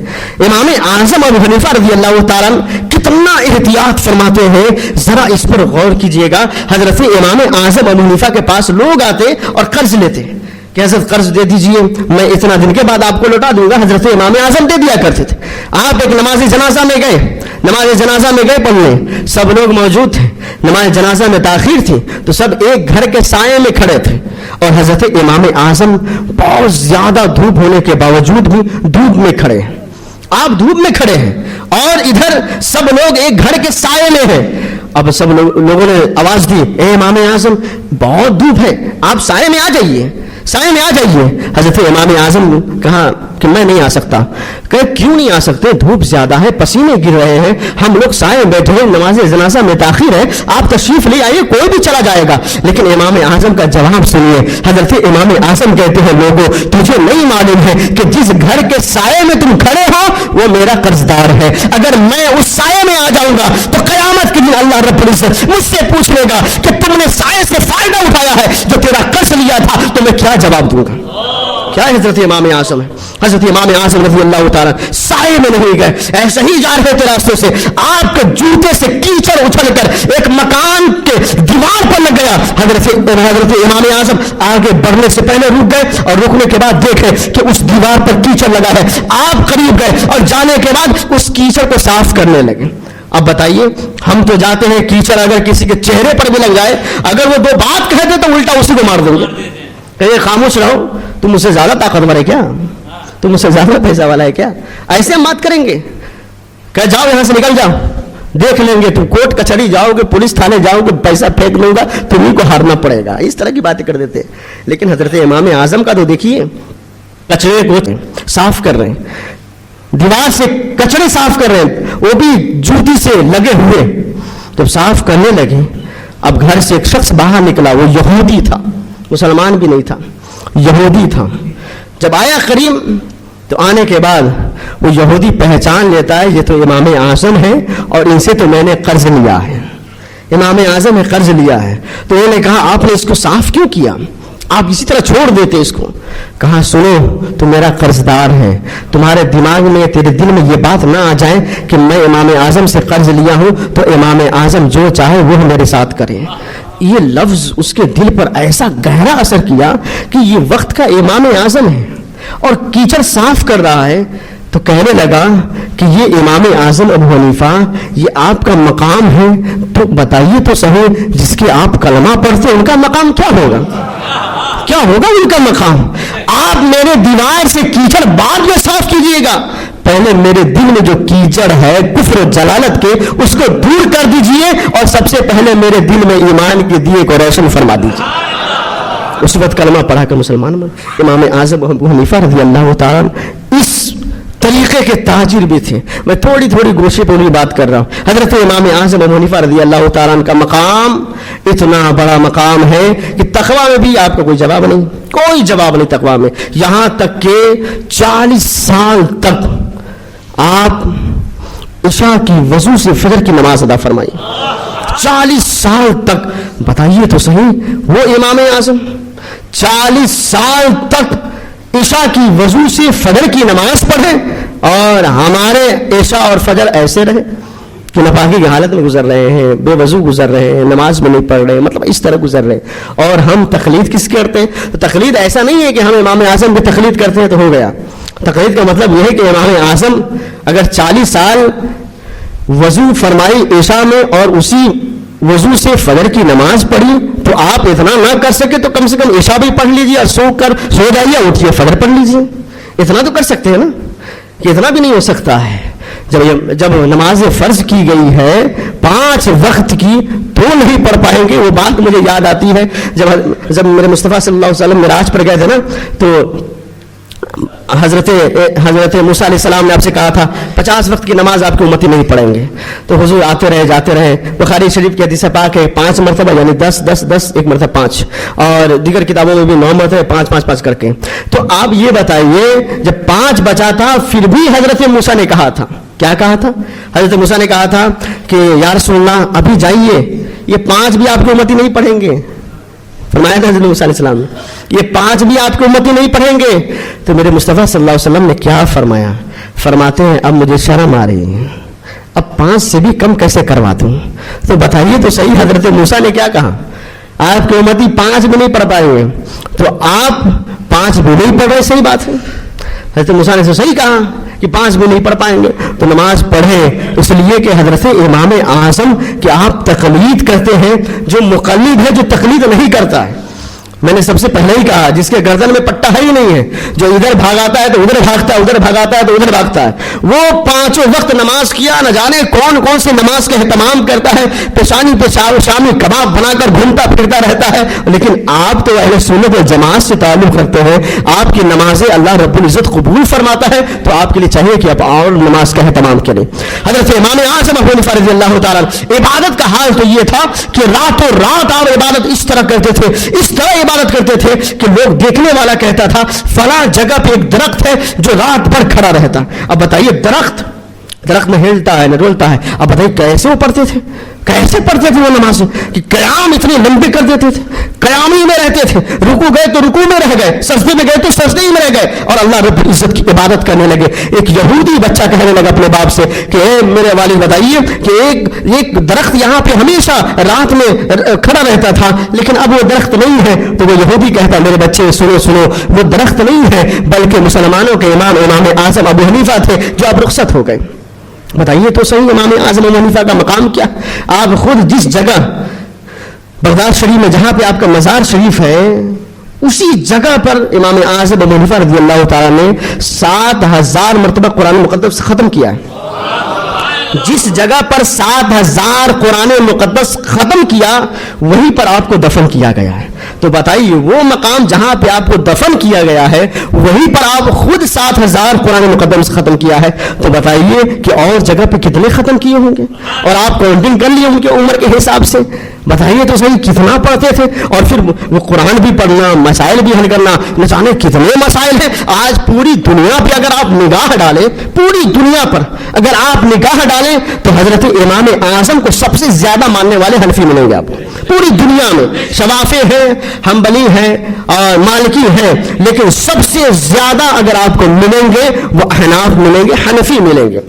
امام اعظم ابو حنیفہ رضی اللہ تعالیٰ کتنا احتیاط فرماتے ہیں, ذرا اس پر غور کیجئے گا. حضرت امام اعظم ابو حنیفہ کے پاس لوگ آتے اور قرض لیتے کہ حضرت قرض دے دیجئے, میں اتنا دن کے بعد آپ کو لوٹا دوں گا. حضرت امام اعظم دے دیا کرتے تھے. آپ ایک نماز جنازہ میں گئے پڑھنے, سب لوگ موجود تھے, نماز جنازہ میں تاخیر تھی تو سب ایک گھر کے سائے میں کھڑے تھے, اور حضرت امام اعظم بہت زیادہ دھوپ ہونے کے باوجود بھی دھوپ میں کھڑے ہیں. آپ دھوپ میں کھڑے ہیں اور ادھر سب لوگ ایک گھر کے سائے میں ہیں. اب سب لوگوں نے آواز دی, اے امام اعظم بہت دھوپ ہے, آپ سائے میں آ جائیے. حضرت امام اعظم نے کہا کہ میں نہیں آ سکتا. کہ کیوں نہیں آ سکتے, دھوپ زیادہ ہے, پسینے گر رہے ہیں, ہم لوگ سائے میں بیٹھے ہیں, نماز جنازہ میں تاخیر ہے, آپ تشریف لے آئیے, کوئی بھی چلا جائے گا. لیکن امام اعظم کا جواب سنیے. حضرت امام اعظم کہتے ہیں, لوگوں تجھے نہیں معلوم ہے کہ جس گھر کے سائے میں تم کھڑے ہو وہ میرا قرضدار ہے. اگر میں اس سائے میں آ جاؤں گا تو قیامت کے دن اللہ رب العزت مجھ سے پوچھ لے گا کہ تم نے سائے سے فائدہ اٹھایا ہے, جو تیرا قرض لیا تھا تو میں کیا جواب دوں گا. کیا حضرت امام اعظم ہے. حضرت امام اعظم رضی اللہ تعالیٰ سائے میں نہیں گئے, ایسے ہی جا رہے تھے راستوں سے, آپ کے جوتے سے کیچڑ اچھل کر ایک مکان کے دیوار پر لگ گیا. حضرت امام اعظم آگے بڑھنے سے پہلے رک گئے اور رکنے کے بعد دیکھے کہ اس دیوار پر کیچڑ لگا ہے. آپ قریب گئے اور جانے کے بعد اس کیچڑ کو صاف کرنے لگے. اب بتائیے, ہم تو جاتے ہیں کیچڑ اگر کسی کے چہرے پر بھی لگ جائے, اگر وہ 2 بات کہتے تو الٹا اسی کو مار دیں گے, کہ خاموش رہو, تم مجھ سے زیادہ طاقتور ہے کیا, تم مجھ سے زیادہ پیسہ والا ہے کیا. ایسے ہم بات کریں گے کہ جاؤ یہاں سے نکل جاؤ, دیکھ لیں گے, تم کورٹ کچہری جاؤ گے, پولیس تھانے جاؤ گے, پیسہ پھینک لوں گا, تمہیں کو ہارنا پڑے گا. اس طرح کی باتیں کر دیتے. لیکن حضرت امام اعظم کا تو دیکھیے, کچرے کو صاف کر رہے ہیں, دیوار سے کچرے صاف کر رہے ہیں, وہ بھی جوتی سے لگے ہوئے. جب صاف کرنے لگے, اب گھر سے ایک شخص باہر نکلا, وہ یہودی تھا, مسلمان بھی نہیں تھا, یہودی تھا. جب آیا قریب تو آنے کے بعد وہ یہودی پہچان لیتا ہے, یہ تو امام اعظم ہے اور ان سے تو میں نے قرض لیا ہے, امام اعظم نے قرض لیا ہے. تو انہوں نے کہا آپ نے اس کو صاف کیوں کیا, آپ اسی طرح چھوڑ دیتے اس کو. کہا سنو, تو میرا قرضدار ہے, تمہارے دماغ میں تیرے دل میں یہ بات نہ آ جائے کہ میں امام اعظم سے قرض لیا ہوں تو امام اعظم جو چاہے وہ میرے ساتھ کرے. یہ لفظ اس کے دل پر ایسا گہرا اثر کیا کہ یہ وقت کا امام اعظم ہے اور کیچڑ صاف کر رہا ہے. تو کہنے لگا کہ یہ امام اعظم ابو حنیفہ, یہ آپ کا مقام ہے, تو بتائیے تو صحیح, جس کے آپ کلمہ پڑھتے ان کا مقام کیا ہوگا, کیا ہوگا ان کا مقام. آپ میرے دیوار سے کیچڑ بعد میں صاف کیجئے گا, پہلے میرے دل میں جو کیچڑ ہے کفر و جلالت کے, اس کو دور کر دیجئے, اور سب سے پہلے میرے دل میں ایمان کے دیے کو روشن فرما دیجئے. اس وقت کلمہ پڑھا کر مسلمان میں امام اعظم ابو حنیفہ رضی اللہ تعالیٰ اس طریقے کے تاجر بھی تھے. میں تھوڑی گوشے پہ انہی بات کر رہا ہوں. حضرت امام اعظم ابو حنیفہ رضی اللہ تعالیٰ کا مقام اتنا بڑا مقام ہے کہ تقویٰ میں بھی آپ کا کوئی جواب نہیں, کوئی جواب نہیں تقویٰ میں. یہاں تک کہ 40 سال تک آپ عشاء کی وضو سے فجر کی نماز ادا فرمائی. 40 سال تک. بتائیے تو صحیح, وہ امام اعظم 40 سال تک عشاء کی وضو سے فجر کی نماز پڑھے, اور ہمارے عشاء اور فجر ایسے رہے کہ ناپاکی کی حالت میں گزر رہے ہیں, بے وضو گزر رہے ہیں, نماز میں نہیں پڑھ رہے, مطلب اس طرح گزر رہے ہیں. اور ہم تقلید کس کی کرتے ہیں؟ تو تقلید ایسا نہیں ہے کہ ہم امام اعظم کی تقلید کرتے ہیں تو ہو گیا. تقلید کا مطلب یہ ہے کہ امام اعظم اگر 40 سال وضو فرمائی عشاء میں اور اسی وضو سے فجر کی نماز پڑھی, تو آپ اتنا نہ کر سکے تو کم سے کم عشاء بھی پڑھ لیجیے اور سو جائیے, اٹھیے فجر پڑھ لیجیے. اتنا تو کر سکتے ہیں نا, کہ اتنا بھی نہیں ہو سکتا ہے. جب نماز فرض کی گئی ہے 5 وقت کی تو نہیں پڑھ پائیں گے. وہ بات مجھے یاد آتی ہے جب میرے مصطفیٰ صلی اللہ علیہ وسلم معراج پر گئے تھے نا, تو حضرت موسیٰ علیہ السلام نے آپ سے کہا تھا 50 وقت کی نماز آپ کی امتی نہیں پڑھیں گے. تو حضور آتے رہے جاتے رہے. بخاری شریف کی حدیث پاک ہے 5 مرتبہ یعنی 10 10 10 ایک مرتبہ 5, اور دیگر کتابوں میں بھی 9 مرتبہ 5 5 5 کر کے. تو آپ یہ بتائیے جب 5 بچا تھا پھر بھی حضرت موسیٰ نے کہا تھا, کیا کہا تھا؟ حضرت موسیٰ نے کہا تھا کہ یا رسول اللہ ابھی جائیے, یہ 5 بھی آپ کی امتی نہیں پڑھیں گے. فرمایا تھا حضرت موسیٰ علیہ السلام نے یہ 5 بھی آپ کی امتی نہیں پڑھیں گے. تو میرے مصطفیٰ صلی اللہ علیہ وسلم نے کیا فرمایا؟ فرماتے ہیں اب مجھے شرم آ رہی ہے, اب 5 سے بھی کم کیسے کروا دوں. تو بتائیے تو صحیح, حضرت موسیٰ نے کیا کہا؟ آپ کی امتی 5 بھی نہیں پڑھ پائیں گے, تو آپ 5 بھی نہیں پڑھ رہے, صحیح بات ہے. حضرت موسیٰ نے صحیح کہا کہ 5 بھی نہیں پڑھ پائیں گے, تو نماز پڑھیں. اس لیے کہ حضرت امام اعظم کہ آپ تقلید کرتے ہیں, جو مقلد ہے جو تقلید نہیں کرتا ہے. میں نے سب سے پہلے ہی کہا جس کے گردن میں پٹا ہے ہی نہیں ہے, جو ادھر بھاگاتا ہے تو ادھر بھاگتا ہے, ادھر بھاگاتا ہے تو ادھر بھاگتا ہے, وہ 5 وقت نماز کیا نہ جانے کون کون سی نماز کا اہتمام کرتا ہے, پیشانی پہ شامی کباب بنا کر گھومتا پھرتا رہتا ہے. لیکن آپ تو اہل سنت و جماعت سے تعلق رکھتے ہیں, آپ کی نمازیں اللہ رب العزت قبول فرماتا ہے, تو آپ کے لیے چاہیے کہ آپ اور نماز کا اہتمام کریں. حضرت امام اعظم ابو حنیفہ رضی اللہ تعالیٰ عبادت کا حال تو یہ تھا کہ راتوں رات آپ عبادت اس طرح کرتے تھے, اس طرح عبادت کرتے تھے کہ لوگ دیکھنے والا کہتا تھا فلاں جگہ پہ ایک درخت ہے جو رات بھر کھڑا رہتا. اب بتائیے درخت نہ ہلتا ہے نہ ڈولتا ہے, اب بتائیے کیسے وہ پڑھتے تھے, کیسے پڑھتے تھے وہ نماز, کہ قیام اتنے لمبے کر دیتے تھے, قیام ہی میں رہتے تھے, رکوع گئے تو رکوع میں رہ گئے, سجدے میں گئے تو سجدے ہی میں رہ گئے, اور اللہ رب العزت کی عبادت کرنے لگے. ایک یہودی بچہ کہنے لگا اپنے باپ سے کہ اے میرے والد بتائیے کہ ایک درخت یہاں پہ ہمیشہ رات میں کھڑا رہتا تھا, لیکن اب وہ درخت نہیں ہے. تو وہ یہودی کہتا میرے بچے سنو, وہ درخت نہیں ہے بلکہ مسلمانوں کے امام اعظم ابو حنیفہ تھے جو اب رخصت ہو گئے. بتائیے تو صحیح امام اعظم ابو حنیفہ کا مقام کیا. آپ خود جس جگہ بغداد شریف میں جہاں پہ آپ کا مزار شریف ہے, اسی جگہ پر امام اعظم ابو حنیفہ رضی اللہ تعالیٰ نے 7000 مرتبہ قرآن مقدس ختم کیا ہے. جس جگہ پر 7000 قرآن مقدس ختم کیا وہیں پر آپ کو دفن کیا گیا ہے. تو بتائیے وہ مقام جہاں پہ آپ کو دفن کیا گیا ہے وہیں پر آپ خود 7000 قرآن مقدس ختم کیا ہے. تو بتائیے کہ اور جگہ پہ کتنے ختم کیے ہوں گے, اور آپ کاؤنٹنگ کر لیے ان کے عمر کے حساب سے. بتائیے تو صحیح کتنا پڑھتے تھے, اور پھر وہ قرآن بھی پڑھنا, مسائل بھی حل کرنا, نہ جانے کتنے مسائل ہیں. آج پوری دنیا پہ اگر آپ نگاہ ڈالیں, پوری دنیا پر اگر آپ نگاہ ڈالیں تو حضرت امام اعظم کو سب سے زیادہ ماننے والے حنفی ملیں گے آپ کو پوری دنیا میں. شوافی ہیں, حنبلی ہیں اور مالکی ہیں, لیکن سب سے زیادہ اگر آپ کو ملیں گے وہ احناف ملیں گے, حنفی ملیں گے.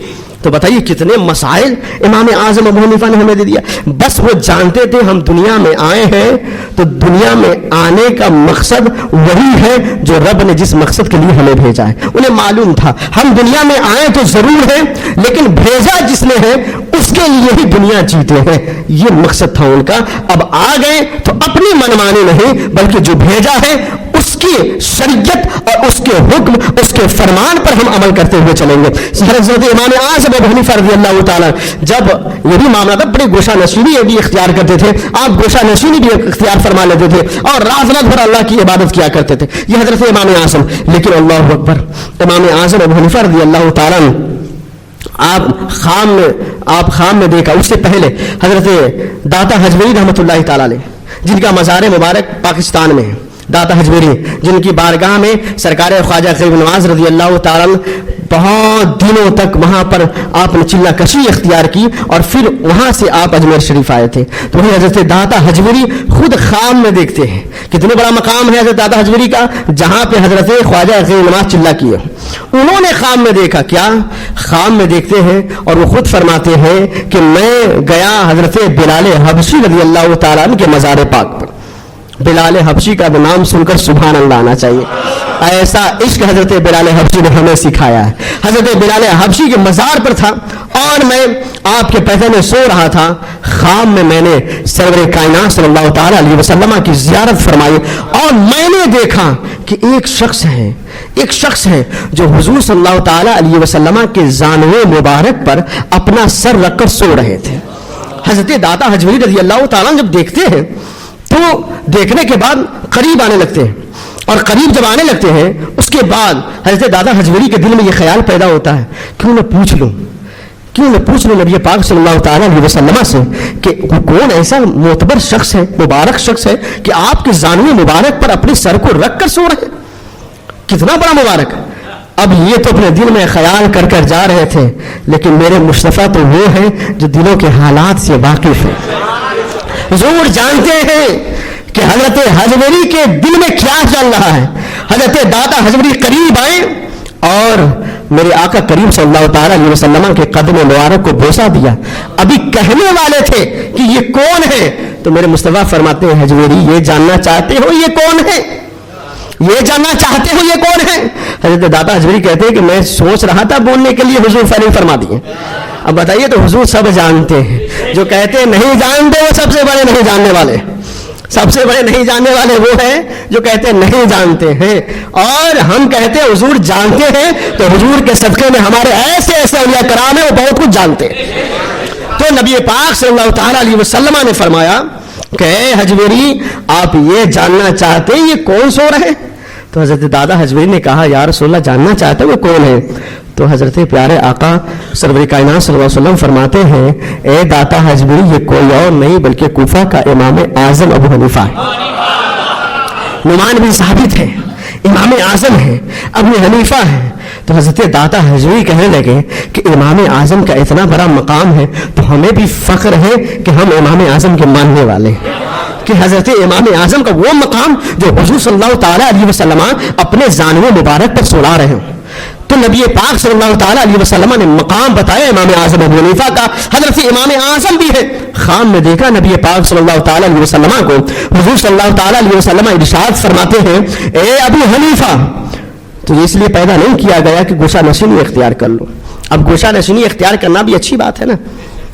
تو بتائیے کتنے مسائل امام اعظم ابو حنیفہ نے ہمیں دے دیا. بس وہ جانتے تھے ہم دنیا میں آئے ہیں تو دنیا میں آنے کا مقصد وہی ہے جو رب نے جس مقصد کے لیے ہمیں بھیجا ہے. انہیں معلوم تھا ہم دنیا میں آئے تو ضرور ہیں, لیکن بھیجا جس نے ہے اس کے لیے ہی دنیا جیتے ہیں, یہ مقصد تھا ان کا. اب آ گئے تو اپنی منمانی نہیں بلکہ جو بھیجا ہے اس کی شریعت اور اس کے حکم, اس کے فرمان پر ہم عمل کرتے ہوئے چلیں گے. حضرت امام اعظم ابو حنیفہ رضی اللہ تعالیٰ جب یہ بھی معاملہ تھا, بڑے گوشہ نشینی بھی اختیار کرتے تھے, آپ گوشہ نشینی بھی اختیار فرما لیتے تھے, اور رات رات بھر اللہ کی عبادت کیا کرتے تھے. یہ حضرت امام اعظم. لیکن اللہ اکبر, امام اعظم ابو حنیفہ رضی اللہ تعالیٰ آپ خام میں دیکھا. اس سے پہلے حضرت داتا حجویری رحمۃ اللہ تعالیٰ علیہ, جن کا مزار مبارک پاکستان میں ہے, داتا حجویری، جن کی بارگاہ میں سرکار خواجہ غریب نواز رضی اللہ تعالیٰ بہت دنوں تک وہاں پر آپ نے چلہ کشی اختیار کی اور پھر وہاں سے آپ اجمیر شریف آئے تھے. تو وہی حضرت داتا حجویری خود خواب میں دیکھتے ہیں. کتنے بڑا مقام ہے حضرت داتا حجویری کا، جہاں پہ حضرت خواجہ غریب نواز چلہ کیے. انہوں نے خواب میں دیکھا، کیا خواب میں دیکھتے ہیں اور وہ خود فرماتے ہیں کہ میں گیا حضرت بلال حبشی رضی اللہ تعالیٰ عنہ کے مزار پاک پر. بلال حبشی کا نام سن کر سبحان اللہ آنا چاہیے. ایسا عشق حضرت بلال حبشی نے ہمیں سکھایا ہے. حضرت بلال حبشی کے مزار پر تھا اور میں آپ کے پہلے میں سو رہا تھا. خواب میں نے سرور کائنات صلی اللہ تعالیٰ علیہ وسلم کی زیارت فرمائی اور میں نے دیکھا کہ ایک شخص ہے جو حضور صلی اللہ تعالیٰ علیہ وسلم کے زانوے مبارک پر اپنا سر رکھ کر سو رہے تھے. حضرت داتا حجویری رضی اللہ تعالیٰ جب دیکھتے ہیں تو دیکھنے کے بعد قریب آنے لگتے ہیں، اور قریب جب آنے لگتے ہیں اس کے بعد حضرت داتا حجویری کے دل میں یہ خیال پیدا ہوتا ہے، کیوں نہ پوچھ لوں نبی پاک صلی اللہ تعالیٰ علیہ وسلم سے کہ کون ایسا معتبر شخص ہے، مبارک شخص ہے کہ آپ کے زانوے مبارک پر اپنے سر کو رکھ کر سو رہے ہیں. کتنا بڑا مبارک. اب یہ تو اپنے دل میں خیال کر جا رہے تھے، لیکن میرے مصطفیٰ تو وہ ہیں جو دلوں کے حالات سے واقف ہیں. حضور جانتے ہیں کہ حضرت حجویری کے دل میں کیا چل رہا ہے. حضرت داتا حجویری قریب آئے اور میرے آقا کریم صلی اللہ تعالیٰ علیہ وسلم کے قدم مبارک کو بوسہ دیا. ابھی کہنے والے تھے کہ یہ کون ہے تو میرے مصطفیٰ فرماتے ہیں حجویری یہ جاننا چاہتے ہو یہ کون ہے؟ حضرت داتا حجویری کہتے ہیں کہ میں سوچ رہا تھا بولنے کے لیے، حضور فوراً فرما دیے. اب بتائیے تو حضور سب جانتے ہیں. جو کہتے ہیں نہیں جانتے وہ سب سے بڑے نہیں جاننے والے. سب سے بڑے نہیں جاننے والے وہ ہیں جو کہتے ہیں نہیں جانتے ہیں، اور ہم کہتے ہیں حضور جانتے ہیں. تو حضور کے صدقے میں ہمارے ایسے اولیاء کرام ہیں وہ بہت کچھ جانتے ہیں. تو نبی پاک صلی اللہ تعالیٰ علیہ وسلم نے فرمایا کہ اے حجویری آپ یہ جاننا چاہتے ہیں یہ کون سو رہے؟ تو حضرت دادا حجویری نے کہا یا رسول اللہ جاننا چاہتے ہیں وہ کون ہے؟ تو حضرت پیارے آقا سرور کائنات صلی اللہ علیہ وسلم فرماتے ہیں اے داتا حجویری یہ کوئی اور نہیں بلکہ کوفہ کا امام اعظم ابو حنیفہ ہے. نعمان بن ثابت ہے، امام اعظم ہے، ابو حنیفہ ہے. تو حضرت داتا حجویری کہنے لگے کہ امام اعظم کا اتنا بڑا مقام ہے تو ہمیں بھی فخر ہے کہ ہم امام اعظم کے ماننے والے ہیں. کہ حضرت امام اعظم کا وہ مقام جو حضور صلی اللہ تعالیٰ علیہ وسلم اپنے زانوے مبارک پر سلا رہے ہوں. تو نبی پاک صلی اللہ تعالیٰ علیہ وسلم نے مقام بتایا امام اعظم ابو حنیفہ کا. حضرت امام اعظم بھی ہے. خواب میں دیکھا نبی پاک صلی اللہ تعالیٰ علیہ وسلم کو. حضور صلی اللہ تعالیٰ علیہ وسلم ارشاد فرماتے ہیں اے ابو حنیفہ تو یہ اس لیے پیدا نہیں کیا گیا کہ گوشہ نشینی اختیار کر لو. اب گوشہ نشینی اختیار کرنا بھی اچھی بات ہے نا.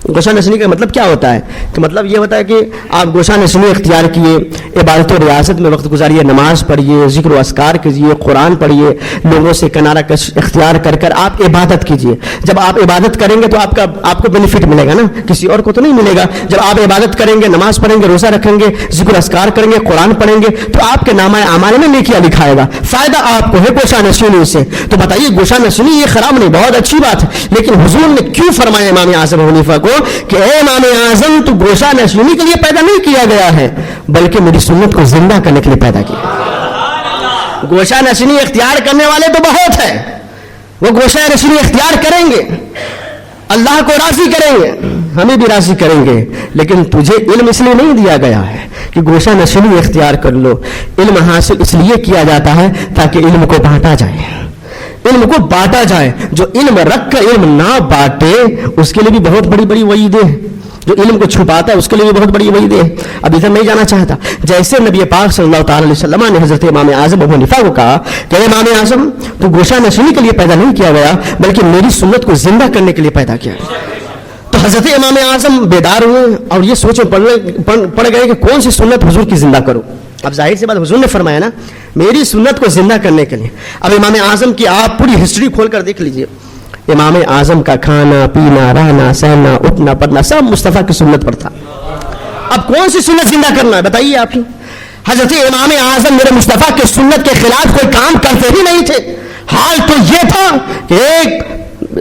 گوشہ نشینی کا مطلب کیا ہوتا ہے؟ کہ مطلب یہ ہوتا ہے کہ آپ گوشہ نشینی اختیار کیے، عبادت و ریاضت میں وقت گزاریے، نماز پڑھیے، ذکر و اذکار کیجیے، قرآن پڑھیے، لوگوں سے کنارہ کش اختیار کر آپ عبادت کیجیے. جب آپ عبادت کریں گے تو آپ کو بینیفٹ ملے گا نا، کسی اور کو تو نہیں ملے گا. جب آپ عبادت کریں گے، نماز پڑھیں گے، روزہ رکھیں گے، ذکر و اذکار کریں گے، قرآن پڑھیں گے تو آپ کے نامہ اعمال میں نیکیاں لکھائے گا. فائدہ آپ کو ہے گوشہ نشینی سے. تو بتائیے گوشہ نشینی یہ خراب نہیں، بہت اچھی بات ہے. لیکن حضور نے کیوں فرمایا امام اعظم ابو حنیفہ کو کہ اے امام اعظم تو گوشہ نشینی کے لیے پیدا نہیں کیا گیا ہے بلکہ میری سنت کو زندہ کرنے کے لیے پیدا کیا. گوشہ نشینی اختیار کرنے والے تو بہت ہیں، وہ گوشہ نشینی اختیار کریں گے، اللہ کو راضی کریں گے، ہمیں بھی راضی کریں گے. لیکن تجھے علم اس لیے نہیں دیا گیا ہے کہ گوشہ نشینی اختیار کر لو. علم حاصل اس لیے کیا جاتا ہے تاکہ علم کو بانٹا جائے. علم کو بانٹا جائے. جو علم رکھ کر علم نہ بانٹے اس کے لیے بھی بہت بڑی بڑی وعیدیں. جو علم کو چھپاتا ہے اس کے لیے بھی بہت بڑی وعیدیں. اب ادھر نہیں جانا چاہتا. جیسے نبی پاک صلی اللہ تعالی علیہ وسلم نے حضرت امام اعظم ابو حنیفہ کو کہا کہ امام اعظم تو گوشہ نشینی کے لیے پیدا نہیں کیا گیا بلکہ میری سنت کو زندہ کرنے کے لیے پیدا کیا. تو حضرت امام اعظم بیدار ہوئے اور یہ سوچ پڑ گئے کہ کون سی سنت حضور کی زندہ کروں. اب ظاہر سی بات حضور نے فرمایا نا میری سنت کو زندہ کرنے کے لیے. اب امام اعظم کی آپ پوری ہسٹری کھول کر دیکھ لیجئے. امام اعظم کا کھانا پینا رہنا سہنا اٹھنا پڑنا سب مصطفیٰ کی سنت پر تھا. اب کون سی سنت زندہ کرنا ہے بتائیے آپ ہی. حضرت امام اعظم میرے مصطفیٰ کے سنت کے خلاف کوئی کام کرتے ہی نہیں تھے. حال تو یہ تھا کہ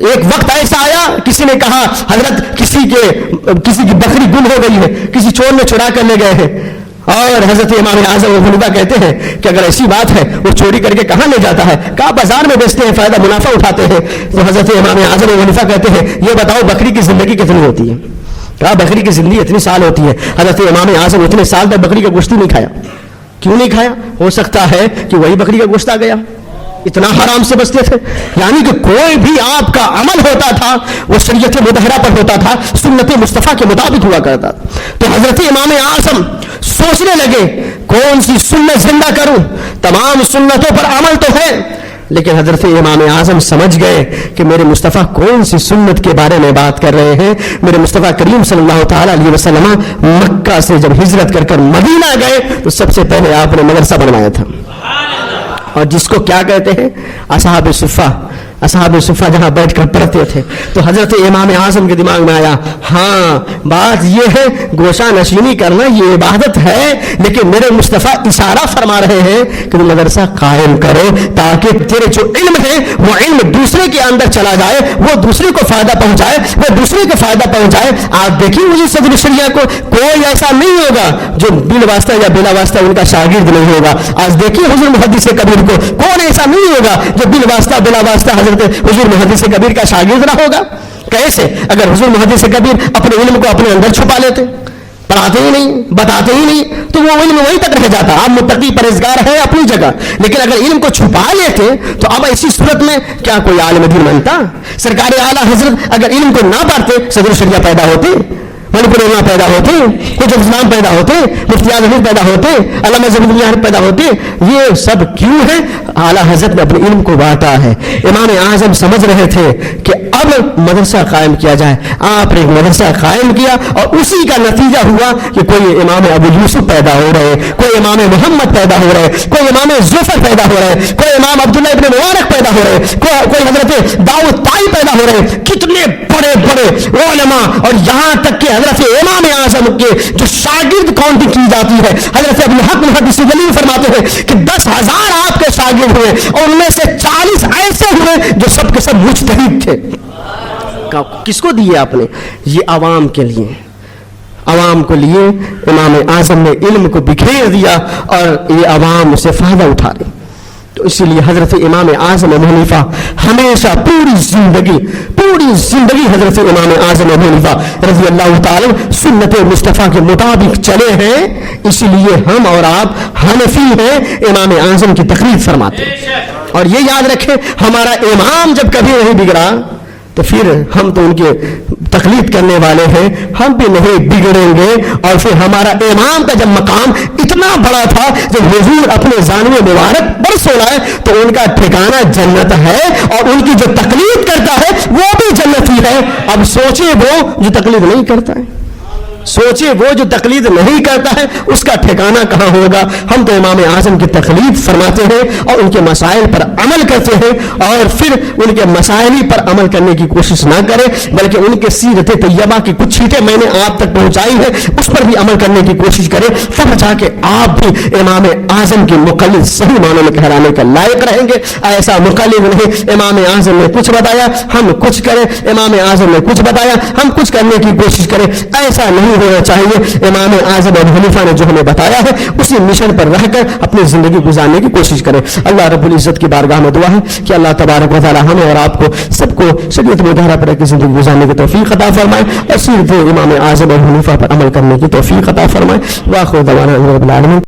ایک وقت ایسا آیا کسی نے کہا حضرت کسی کی بکری گم ہو گئی ہے، کسی چور نے چرا کر لے گئے ہیں. اور حضرت امام اعظم ابو حنیفہ کہتے ہیں کہ اگر ایسی بات ہے وہ چوری کر کے کہاں لے جاتا ہے؟ کہاں بازار میں بیچتے ہیں، فائدہ منافع اٹھاتے ہیں. تو حضرت امام اعظم ابو حنیفہ کہتے ہیں یہ بتاؤ بکری کی زندگی کتنی ہوتی ہے؟ کہا بکری کی زندگی اتنی سال ہوتی ہے. حضرت امام اعظم اتنے سال تک بکری کا گوشت نہیں کھایا. کیوں نہیں کھایا؟ ہو سکتا ہے کہ وہی بکری کا گوشت آ گیا. اتنا حرام سے بچتے تھے. یعنی کہ کوئی بھی آپ کا عمل ہوتا تھا وہ شریعت مطہرہ پر ہوتا تھا، سنت مصطفیٰ کے مطابق ہوا کرتا. تو حضرت امام اعظم سوچنے لگے کون سی سنت زندہ کروں، تمام سنتوں پر عمل تو ہے، لیکن حضرت امام اعظم سمجھ گئے کہ میرے مصطفیٰ کون سی سنت کے بارے میں بات کر رہے ہیں. میرے مصطفیٰ کریم صلی اللہ تعالی علیہ وسلم مکہ سے جب ہجرت کر کر مدینہ گئے تو سب سے پہلے آپ نے مدرسہ بنوایا تھا، اور جس کو کیا کہتے ہیں؟ اصحاب صفہ. اصحاب صفہ جہاں بیٹھ کر پڑھتے تھے. تو حضرت امام اعظم کے دماغ میں آیا ہاں بات یہ ہے گوشہ نشینی کرنا یہ عبادت ہے، لیکن میرے مصطفیٰ اشارہ فرما رہے ہیں کہ تم مدرسہ قائم کرو تاکہ تیرے جو علم ہے وہ علم دوسرے کے اندر چلا جائے، وہ دوسرے کو فائدہ پہنچائے، وہ دوسرے کو فائدہ پہنچائے. آپ دیکھیں مجھے صدر شریعہ کو کوئی ایسا نہیں ہوگا جو بل واسطہ یا بلا واسطہ ان کا شاگرد نہیں ہوگا. آج دیکھیے حضور محدث کبیر کو کون ایسا نہیں ہوگا جو بل واسطہ بلا واسطہ حضرت حضور محدث کبیر کا شاگرد نہ ہوگا. کیسے؟ اگر حضور محدث کبیر اپنے علم کو اپنے اندر چھپا لیتے، پڑھاتے ہی نہیں، بتاتے ہی نہیں، تو وہ علم وہیں تک رہ جاتا. آپ متقی پرہیزگار ہے اپنی جگہ، لیکن اگر علم کو چھپا لیتے تو اب ایسی صورت میں کیا کوئی عالم دین بنتا؟ سرکار اعلیٰ حضرت اگر علم کو نہ پڑھتے صدر شریعہ پیدا ہوتے، منیپور علماء پیدا ہوتے، کچھ اسلام پیدا ہوتے، مفتی اعظم پیدا ہوتے، علامہ زبیر پیدا ہوتے. یہ سب کیوں ہے؟ اعلیٰ حضرت نے اپنے علم کو بانٹا ہے. امام اعظم سمجھ رہے تھے کہ اب مدرسہ قائم کیا جائے. آپ نے ایک مدرسہ قائم کیا اور اسی کا نتیجہ ہوا کہ کوئی امام ابو یوسف پیدا ہو رہے، کوئی امام محمد پیدا ہو رہے، کوئی امام ظفر پیدا ہو رہے، کوئی امام عبداللہ ابن مبارک پیدا ہو رہے، کوئی حضرت داؤد طائی پیدا ہو رہے. کتنے بڑے بڑے علماء، اور یہاں تک کہ حضرت امام اعظم کے جو شاگرد کاؤنٹنگ کی جاتی ہے، حضرت ابن حق محدث دلیل فرماتے ہیں کہ 10,000 آپ کے شاگرد ہوئے اور ان میں سے 40 ایسے ہوئے جو سب کے سب مجتہد تھے. کس کو دیے آپ نے؟ یہ عوام کے لیے. عوام کو لیے امام اعظم نے علم کو بکھیر دیا اور یہ عوام اسے فائدہ اٹھا رہے. تو اسی لیے حضرت امام اعظم ابو حنیفہ ہمیشہ پوری زندگی حضرت امام اعظم ابو حنیفہ رضی اللہ تعالی سنت مصطفیٰ کے مطابق چلے ہیں. اسی لیے ہم اور آپ حنفی ہیں، امام اعظم کی تقلید فرماتے ہیں. اور یہ یاد رکھیں ہمارا امام جب کبھی نہیں بگڑا تو پھر ہم تو ان کے تقلید کرنے والے ہیں، ہم بھی نہیں بگڑیں گے. اور پھر ہمارا امام کا جب مقام اتنا بڑا تھا، جب حضور اپنے زانوے مبارک پر سولائے تو ان کا ٹھکانہ جنت ہے، اور ان کی جو تقلید کرتا ہے وہ بھی جنت ہی ہے. اب سوچے وہ جو تقلید نہیں کرتا ہے، سوچے وہ جو تقلید نہیں کرتا ہے اس کا ٹھکانہ کہاں ہوگا. ہم تو امام اعظم کی تقلید فرماتے ہیں اور ان کے مسائل پر عمل کرتے ہیں، اور پھر ان کے مسائل پر عمل کرنے کی کوشش نہ کریں بلکہ ان کے سیرت طیبہ کی کچھ چھینٹیں میں نے آپ تک پہنچائی ہے اس پر بھی عمل کرنے کی کوشش کریں. تب جا کے آپ بھی امام اعظم کی مقلد صحیح معنوں میں کہلانے کا لائق رہیں گے. ایسا مقلد نہیں امام اعظم نے کچھ بتایا ہم کچھ کریں، امام اعظم نے کچھ بتایا ہم کچھ کرنے کی کوشش کریں. ایسا نہیں ہونا چاہیے. امام اعظم ابو حنیفہ نے جو ہمیں بتایا ہے اسی مشن پر رہ کر اپنی زندگی گزارنے کی کوشش کریں. اللہ رب العزت کی بارگاہ میں دعا ہے کہ اللہ تبارک و تعالی ہمیں اور آپ کو سب کو شریعت مطہرہ پر کی زندگی گزارنے کی توفیق عطا فرمائے اور صرف امام اعظم ابو حنیفہ پر عمل کرنے کی توفیق عطا فرمائے. واخر دعوانا رب العالمین.